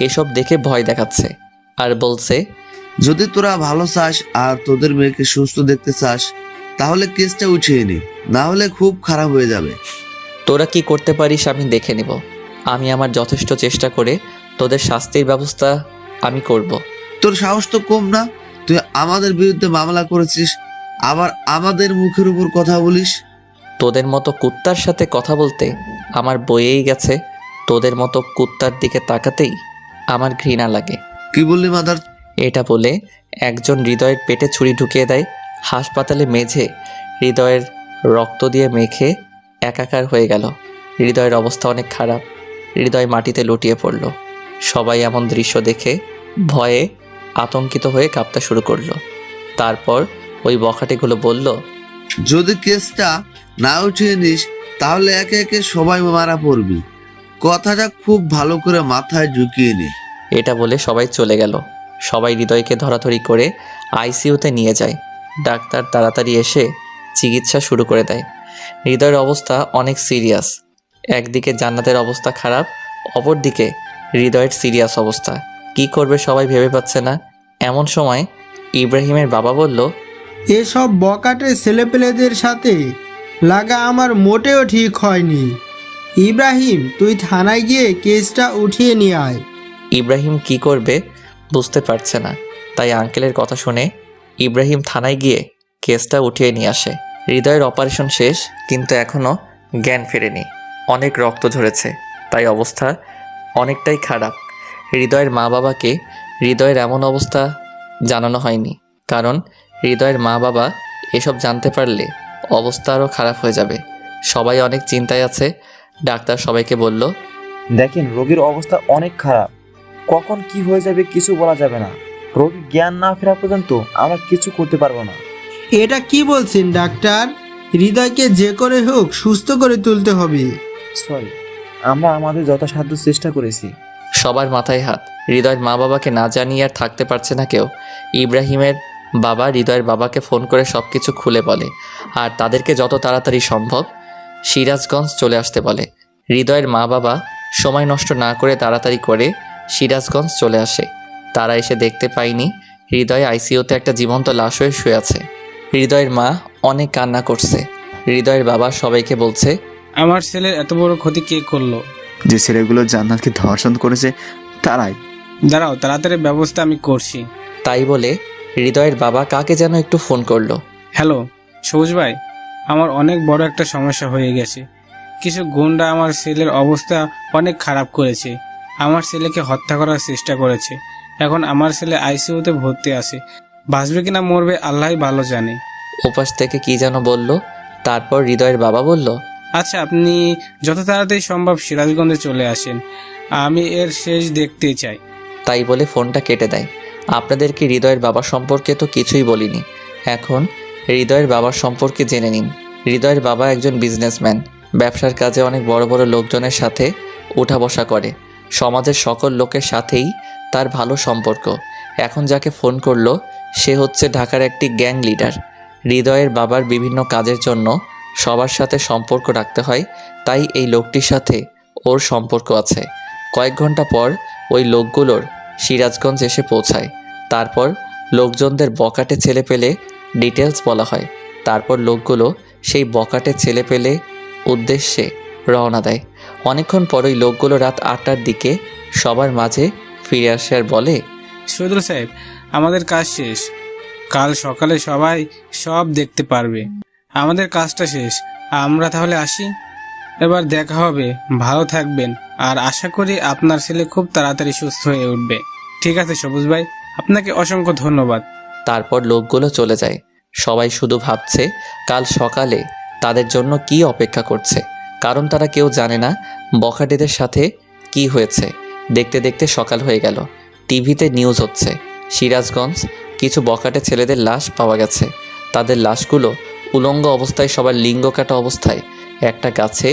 এসব দেখে ভয় দেখাচ্ছে আর বলছে, যদি তোরা ভালো চাস আর তোদের মেয়েকে সুস্থ দেখতে চাস, তাহলে কেসটা উঠিয়ে নি, না হলে খুব খারাপ হয়ে যাবে। তোরা কি করতে পারিস আমি দেখে নেব। আমি আমার যথেষ্ট চেষ্টা করে তোদের শাস্তির ব্যবস্থা আমি করব। তোর সাহস তো কম না, তুই আমাদের বিরুদ্ধে মামলা করেছিস, আবার আমাদের মুখের উপর কথা বলিস। তোদের মতো কুত্তার সাথে কথা বলতে আমার বইয়েই গেছে। তোদের মতো কুত্তার দিকে তাকাতেই আমার ঘৃণা লাগে। কি বললি মাদার? এটা বলে একজন হৃদয়ের পেটে ছুরি ঢুকিয়ে দেয়। হাসপাতালে মেঝে হৃদয়ের রক্ত দিয়ে মেখে একাকার হয়ে গেল। হৃদয়ের অবস্থা অনেক খারাপ। হৃদয় মাটিতে লুটিয়ে পড়ল। সবাই এমন দৃশ্য দেখে ভয়ে আতঙ্কিত হয়ে কাঁপতে শুরু করলো। তারপর ওই বখাটেগুলো বলল, যদি কেসটা না উঠিয়ে নিস তাহলে একে একে সবাই মারা পড়বি। কথাটা খুব ভালো করে মাথায় ঢুকিয়ে নি। এটা বলে সবাই চলে গেল। সবাই হৃদয়কে ধরাধরি করে আইসিইউতে নিয়ে যায়। ডাক্তার তাড়াতাড়ি এসে চিকিৎসা শুরু করে দেয়। হৃদয়ের অবস্থা অনেক সিরিয়াস। একদিকে জান্নাতের অবস্থা খারাপ, অপরদিকে হৃদয়ের সিরিয়াস অবস্থা। কি করবে সবাই ভেবে পাচ্ছে না। এমন সময় ইব্রাহিমের বাবা বলল, এসব বকাটে ছেলেপেলেদের সাথে লাগা আমার মোটেও ঠিক হয়নি। ইব্রাহিম, তুই থানায় গিয়ে কেসটা উঠিয়ে নিয়ে আয়। ইব্রাহিম কি করবে বুঝতে পারছে না, তাই আঙ্কেলের কথা শুনে ইব্রাহিম থানায় গিয়ে কেসটা উঠিয়ে নিয়ে আসে। হৃদয়ের অপারেশন শেষ, কিন্তু এখনও জ্ঞান ফেরেনি। অনেক রক্ত ঝরেছে, তাই অবস্থা অনেকটাই খারাপ। হৃদয়ের মা বাবাকে হৃদয়ের এমন অবস্থা জানানো হয়নি, কারণ হৃদয়ের মা বাবা এসব জানতে পারলে অবস্থা আরও খারাপ হয়ে যাবে। সবাই অনেক চিন্তায় আছে। ডাক্তার সবাইকে বলল, দেখেন রোগীর অবস্থা অনেক খারাপ, কখন কি হয়ে যাবে কিছু বলা যাবে না। রোগী জ্ঞান না ফেরা পর্যন্ত আমরা কিছু করতে পারবো না। এটা কি বলছেন ডাক্তার? হৃদয়কে যে করে হোক সুস্থ করে তুলতে হবে। সরি, আমরা আমাদের যথাসাধ্য চেষ্টা করেছি। সবার মাথায় হাত। হৃদয়ের মা বাবাকে না জানিয়ে আর থাকতে পারছে না কেউ। ইব্রাহিমের বাবা হৃদয়ের বাবাকে ফোন করে সব কিছু খুলে বলে আর তাদেরকে যত তাড়াতাড়ি সম্ভব সিরাজগঞ্জ চলে আসতে বলে। হৃদয়ের মা বাবা সময় নষ্ট না করে তাড়াতাড়ি করে সিরাজগঞ্জ চলে আসে। তারা এসে দেখতে পায়নি হৃদয় আইসিইউতে একটা জীবন্ত লাশ হয়ে শুয়ে আছে। হৃদয়ের মা অনেক কান্না করছে। হৃদয়ের বাবা সবাইকে বলছে, আমার ছেলের এত বড় ক্ষতি কে করলো? যে ছেলেগুলো জান্নাতকে ধর্ষণ করেছে তারাই। দাঁড়াও, তাড়াতাড়ি ব্যবস্থা আমি করছি। তাই বলে হৃদয়ের বাবা কাকে যেন একটু ফোন করলো। হ্যালো সবুজ ভাই, আমার অনেক বড় একটা সমস্যা হয়ে গেছে। কিছু গুন্ডা আমার ছেলের অবস্থা অনেক খারাপ করেছে। আমার ছেলেকে হত্যা করার চেষ্টা করেছে। এখন আমার ছেলে আইসিইউতে ভর্তি আছে। বাঁচবে কিনা মরবে আল্লাহই ভালো জানে। ওপাশ থেকে কি যেন বলল। তারপর হৃদয়ের বাবা বলল, আচ্ছা, আপনি যত তাড়াতাড়ি সম্ভব সিরাজগঞ্জে চলে আসেন, আমি এর শেষ দেখতে চাই। তাই বলে ফোনটা কেটে দেয়। আপনাদেরকে হৃদয়ের বাবা সম্পর্কে তো কিছুই বলিনি। এখন হৃদয়ের বাবার সম্পর্কে জেনে নিন। হৃদয়ের বাবা একজন বিজনেসম্যান। ব্যবসার কাজে অনেক বড় বড় লোকজনের সাথে উঠা বসা করে। সমাজের সকল লোকের সাথেই তার ভালো সম্পর্ক। এখন যাকে ফোন করলো সে হচ্ছে ঢাকার একটি গ্যাং লিডার। হৃদয়ের বাবার বিভিন্ন কাজের জন্য সবার সাথে সম্পর্ক রাখতে হয়, তাই এই লোকটির সাথে ওর সম্পর্ক আছে। কয়েক ঘন্টা পর ওই লোকগুলোর সিরাজগঞ্জ এসে পৌঁছায়। তারপর লোকজনদের বকাটে ছেলে পেলে ডিটেলস বলা হয়। তারপর লোকগুলো সেই বকাটে ছেলে পেলে উদ্দেশ্যে রওনা দেয়। অনেকক্ষণ পর ওই লোকগুলো রাত 8টার দিকে সবার মাঝে ফিরে আসে আর বলে, শহীদুল সাহেব, আমাদের কাজ শেষ। কাল সকালে সবাই সব দেখতে পারবে। আমাদের কাজটা শেষ। আমরা তাহলে আসি। এবার দেখা হবে। ভালো থাকবেন আর আশা করি আপনার ছেলে খুব তাড়াতাড়ি সুস্থ হয়ে উঠবে। ঠিক আছে সবুজ ভাই, আপনাকে অসংখ্য ধন্যবাদ। তারপর লোকগুলো চলে যায়। সবাই শুধু ভাবছে কাল সকালে তাদের জন্য কি অপেক্ষা করছে, কারণ তারা কেউ জানে না বখাটেদের সাথে কি হয়েছে। দেখতে দেখতে সকাল হয়ে গেল। টিভিতে নিউজ হচ্ছে সিরাজগঞ্জ কিছু বখাটে ছেলেদের লাশ পাওয়া গেছে। তাদের লাশগুলো উলঙ্গ অবস্থায়, সবার লিঙ্গ কাটা অবস্থায় একটা গাছে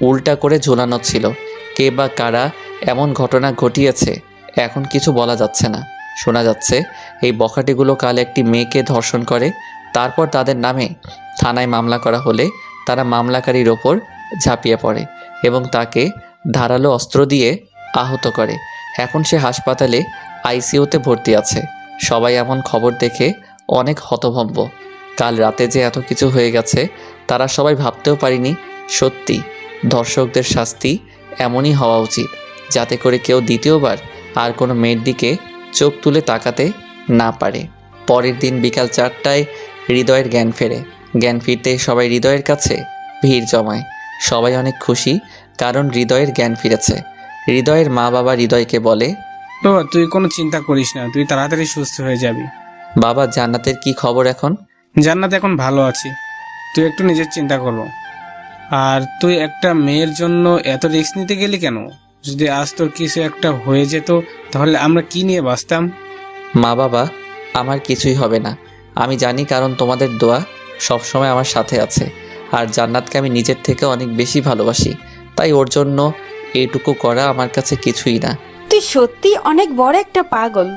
উল্টা করে ঝোলানো ছিল। কে বা কারা এমন ঘটনা ঘটিয়েছে এখন কিছু বলা যাচ্ছে না। শোনা যাচ্ছে এই বখাটেগুলো কাল একটি মেয়েকে ধর্ষণ করে। তারপর তাদের নামে থানায় মামলা করা হলে তারা মামলাকারীর ওপর ঝাঁপিয়ে পড়ে এবং তাকে ধারালো অস্ত্র দিয়ে আহত করে। এখন সে হাসপাতালে আইসিইউতে ভর্তি আছে। সবাই এমন খবর দেখে অনেক হতভম্ব। কাল রাতে যে এত কিছু হয়ে গেছে তারা সবাই ভাবতেও পারেনি। সত্যি ধর্ষকদের শাস্তি এমনই হওয়া উচিত, যাতে করে কেউ দ্বিতীয়বার আর কোনো মেয়ের দিকে চোখ তুলে তাকাতে না পারে। পরের দিন বিকাল 4টায় হৃদয়ের জ্ঞান ফেরে। জ্ঞান ফিরতে সবাই হৃদয়ের কাছে ভিড় জমায়। সবাই অনেক খুশি, কারণ হৃদয়ের জ্ঞান ফিরেছে। হৃদয়ের মা বাবা হৃদয়কে বলে, বাবা তুই কোনো চিন্তা করিস না, তুই তাড়াতাড়ি সুস্থ হয়ে যাবি। বাবা জান্নাতের কি খবর এখন? জান্নাত এখন ভালো আছি। তুই একটু নিজের চিন্তা করো। আর তুই একটা মেয়ের জন্য এত রিস্ক নিতে গেলি কেন? যদি আজ তোর কিছু একটা হয়ে যেত তাহলে আমরা কি নিয়ে বাঁচতাম? মা বাবা, আমার কিছুই হবে না আমি জানি, কারণ তোমাদের দোয়া সবসময় আমার সাথে আছে। আর জান্নাতকে আমি নিজের থেকে অনেক বেশি ভালোবাসি, তাই ওর জন্য এইটুকু করা আমার কাছে কিছুই না। তুই সত্যি অনেক বড় একটা পাগল।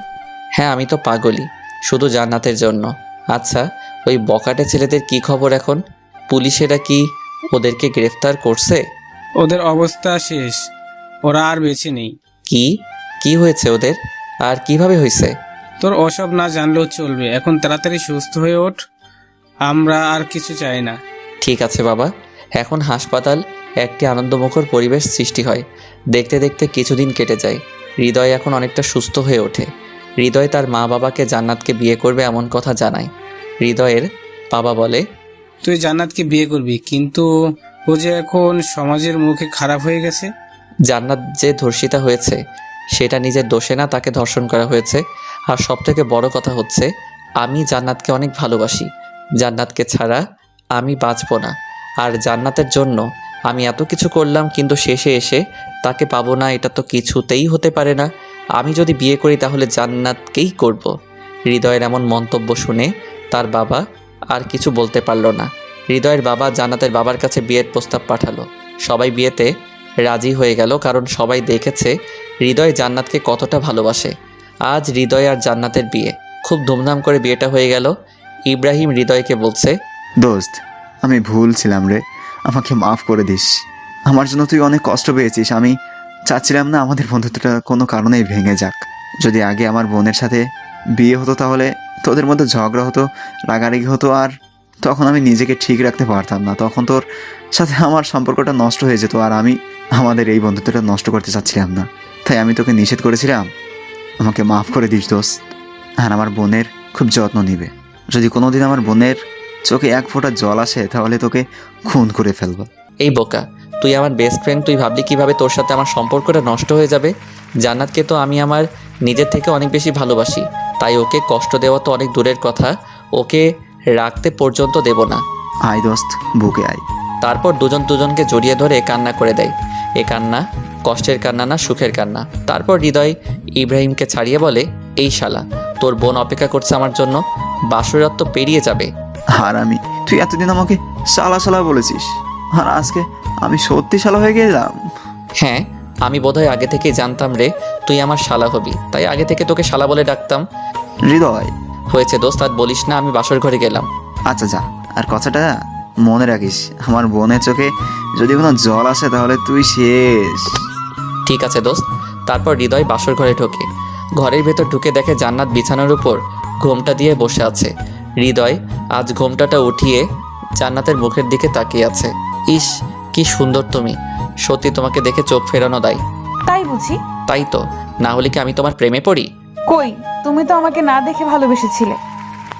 হ্যাঁ, আমি তো পাগলই, শুধু জান্নাতের জন্য। আচ্ছা, ওই বকাটে ছেলেদের কি খবর এখন? পুলিশেরা কি ওদেরকে গ্রেফতার করছে? ওদের অবস্থা শেষ, ওরা আর বেঁচে নেই। কি কি হয়েছে ওদের, আর কিভাবে হয়েছে? তোর ওসব না জানলেও চলবে। এখন তাড়াতাড়ি সুস্থ হয়ে ওঠ, আমরা আর কিছু চাই না। ঠিক আছে বাবা। এখন হাসপাতাল একটি আনন্দমুখর পরিবেশ সৃষ্টি হয়। দেখতে দেখতে কিছুদিন কেটে যায়। হৃদয় এখন অনেকটা সুস্থ হয়ে ওঠে। হৃদয় তার মা বাবাকে জান্নাতকে বিয়ে করবে এমন কথা জানায়। হৃদয়ের বাবা বলে, তুই জান্নাতকে বিয়ে করবি, কিন্তু ও যে এখন সমাজের মুখে খারাপ হয়ে গেছে। জান্নাত যে ধর্ষিতা হয়েছে সেটা নিজের দোষে না, তাকে ধর্ষণ করা হয়েছে। আর সবথেকে বড় কথা হচ্ছে আমি জান্নাতকে অনেক ভালোবাসি। জান্নাতকে ছাড়া আমি বাঁচব না। আর জান্নাতের জন্য আমি এত কিছু করলাম কিন্তু শেষে এসে তাকে পাবো না, এটা তো কিছুতেই হতে পারে না। আমি যদি বিয়ে করি তাহলে জান্নাতকেই করব। হৃদয়ের এমন মন্তব্য শুনে তার বাবা আর কিছু বলতে পারল না। হৃদয়ের বাবা জান্নাতের বাবার কাছে বিয়ের প্রস্তাব পাঠালো। সবাই বিয়েতে রাজি হয়ে গেল, কারণ সবাই দেখেছে হৃদয় জান্নাতকে কতটা ভালোবাসে। আজ হৃদয় আর জান্নাতের বিয়ে, খুব ধুমধাম করে বিয়েটা হয়ে গেল। ইব্রাহিম হৃদয়কে বলছে, দোস্ত আমি ভুল ছিলাম রে, আমাকে মাফ করে দিস। আমার জন্য তুই অনেক কষ্ট পেয়েছিস। আমি চাচ্ছিলাম না আমাদের বন্ধুত্বটা কোনো কারণেই ভেঙে যাক। যদি আগে আমার বোনের সাথে বিয়ে হতো তাহলে তোদের মধ্যে ঝগড়া হতো, রাগারাগি হতো, আর তখন আমি নিজেকে ঠিক রাখতে পারতাম না। তখন তোর সাথে আমার সম্পর্কটা নষ্ট হয়ে যেত, আর আমি আমাদের এই বন্ধুত্বটা নষ্ট করতে চাচ্ছিলাম না। তাই আমি তোকে নিষেধ করেছিলাম। আমাকে মাফ করে দিস দোস্ত। আর আমার বোনের খুব যত্ন নিবে। যদি কোনোদিন আমার বোনের চোখে এক ফোঁটা জল আসে তাহলে তোকে খুন করে ফেলবো। এই বোকা, তুই আমার বেস্ট ফ্রেন্ড, তুই ভাবলি কিভাবে তোর সাথে আমার সম্পর্কটা নষ্ট হয়ে যাবে? জান্নাতকে তো আমি আমার নিজের থেকে অনেক বেশি ভালোবাসি, তাই ওকে কষ্ট দেওয়া তো অনেক দূরের কথা, ওকে রাখতে পর্যন্ত দেব না। আয় দোস্ত, বুকে আয়। তারপর দুজন দুজনকে জড়িয়ে ধরে কান্না করে দেয়। এ কান্না কষ্টের কান্না না, সুখের কান্না। তারপর হৃদয় ইব্রাহিমকে ছাড়িয়ে বলে, এই শালা, তোর বোন অপেক্ষা করছে আমার জন্য, বাসরাত তো পেরিয়ে যাবে। আর তুই এতদিন আমাকে শালা শালা বলেছিস, আর আজকে আমি সত্যি শালা হয়ে গেলাম। হ্যাঁ, আমি বোধহয় আগে থেকেই জানতাম রে তুই আমার শালা হবি, তাই আগে থেকে তোকে শালা বলে ডাকতাম। হৃদয় হয়েছে দোস্ত, আর বলিস না, আমি বাসর ঘরে গেলাম। আচ্ছা যা, আর কথাটা মনে রাখিস, আমার বোনের চোখে যদি কোনো জল আসে তাহলে তুই শেষ। ঠিক আছে দোস্ত। তারপর হৃদয় বাসর ঘরে ঢোকে। ঘরের ভেতর ঢুকে দেখে জান্নাত বিছানার উপর ঘোমটা দিয়ে বসে আছে। হৃদয় আজ ঘোমটাটা উঠিয়ে জান্নাতের মুখের দিকে তাকিয়ে আছে। ইস, কি সুন্দর তুমি, সত্যি তোমাকে দেখে চোখ ফেরানো দেয়। তাই বুঝি? তাই তো, না হলে কি আমি তোমার প্রেমে পড়ি? কই, তুমি তো আমাকে না দেখে ভালোবেসেছিলে,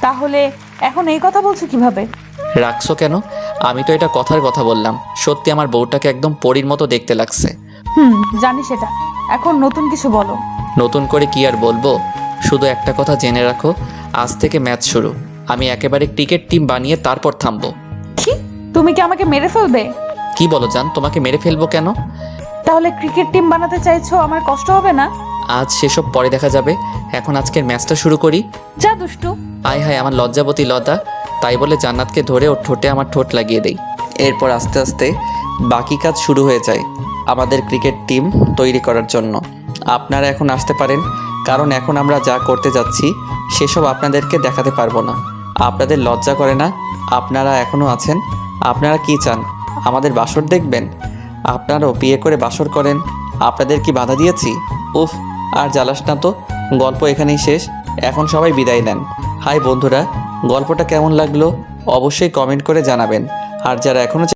তাহলে এখন এই কথা বলছো কিভাবে? রাখছো কেন? আমি তো এটা কথার কথা বললাম। সত্যি আমার বউটাকে একদম পরীর মতো দেখতে লাগছে। জানি সেটা, এখন নতুন কিছু বলো। নতুন করে কি আর বলবো, শুধু একটা কথা জেনে রাখো, আজ থেকে ম্যাচ শুরু। আমি একেবারে ক্রিকেট টিম বানিয়ে তারপর থামবো। কি, তুমি কি আমাকে মেরে ফেলবে? কি বলো জান, তোমাকে মেরে ফেলবো কেন? তাহলে ক্রিকেট টিম বানাতে চাইছো, আমার কষ্ট হবে না? আজ সেসব পরে দেখা যাবে, এখন আজকের ম্যাচটা শুরু করি। যা দুষ্টু। আয় হায় আমার লজ্জাবতী লতা। তাই বলে জান্নাতকে ধরে ওর ঠোঁটে আমার ঠোঁট লাগিয়ে দেই। এরপর আস্তে আস্তে বাকি কাজ শুরু হয়ে যায় আমাদের ক্রিকেট টিম তৈরি করার জন্য। আপনারা এখন আসতে পারেন, কারণ এখন আমরা যা করতে যাচ্ছি সেসব আপনাদেরকে দেখাতে পারবো না। আপনাদের লজ্জা করে না? আপনারা এখনও আছেন। আপনারা কি চান, আমাদের বাসর দেখবেন? আপনারাও বিয়ে করে বাসর করেন, আপনাদের কি বাধা দিয়েছি? উফ, আর জ্বালাস না তো, গল্প এখানেই শেষ। এখন সবাই বিদায় নেন। হাই বন্ধুরা, গল্পটা কেমন লাগলো অবশ্যই কমেন্ট করে জানাবেন। আর যারা এখনও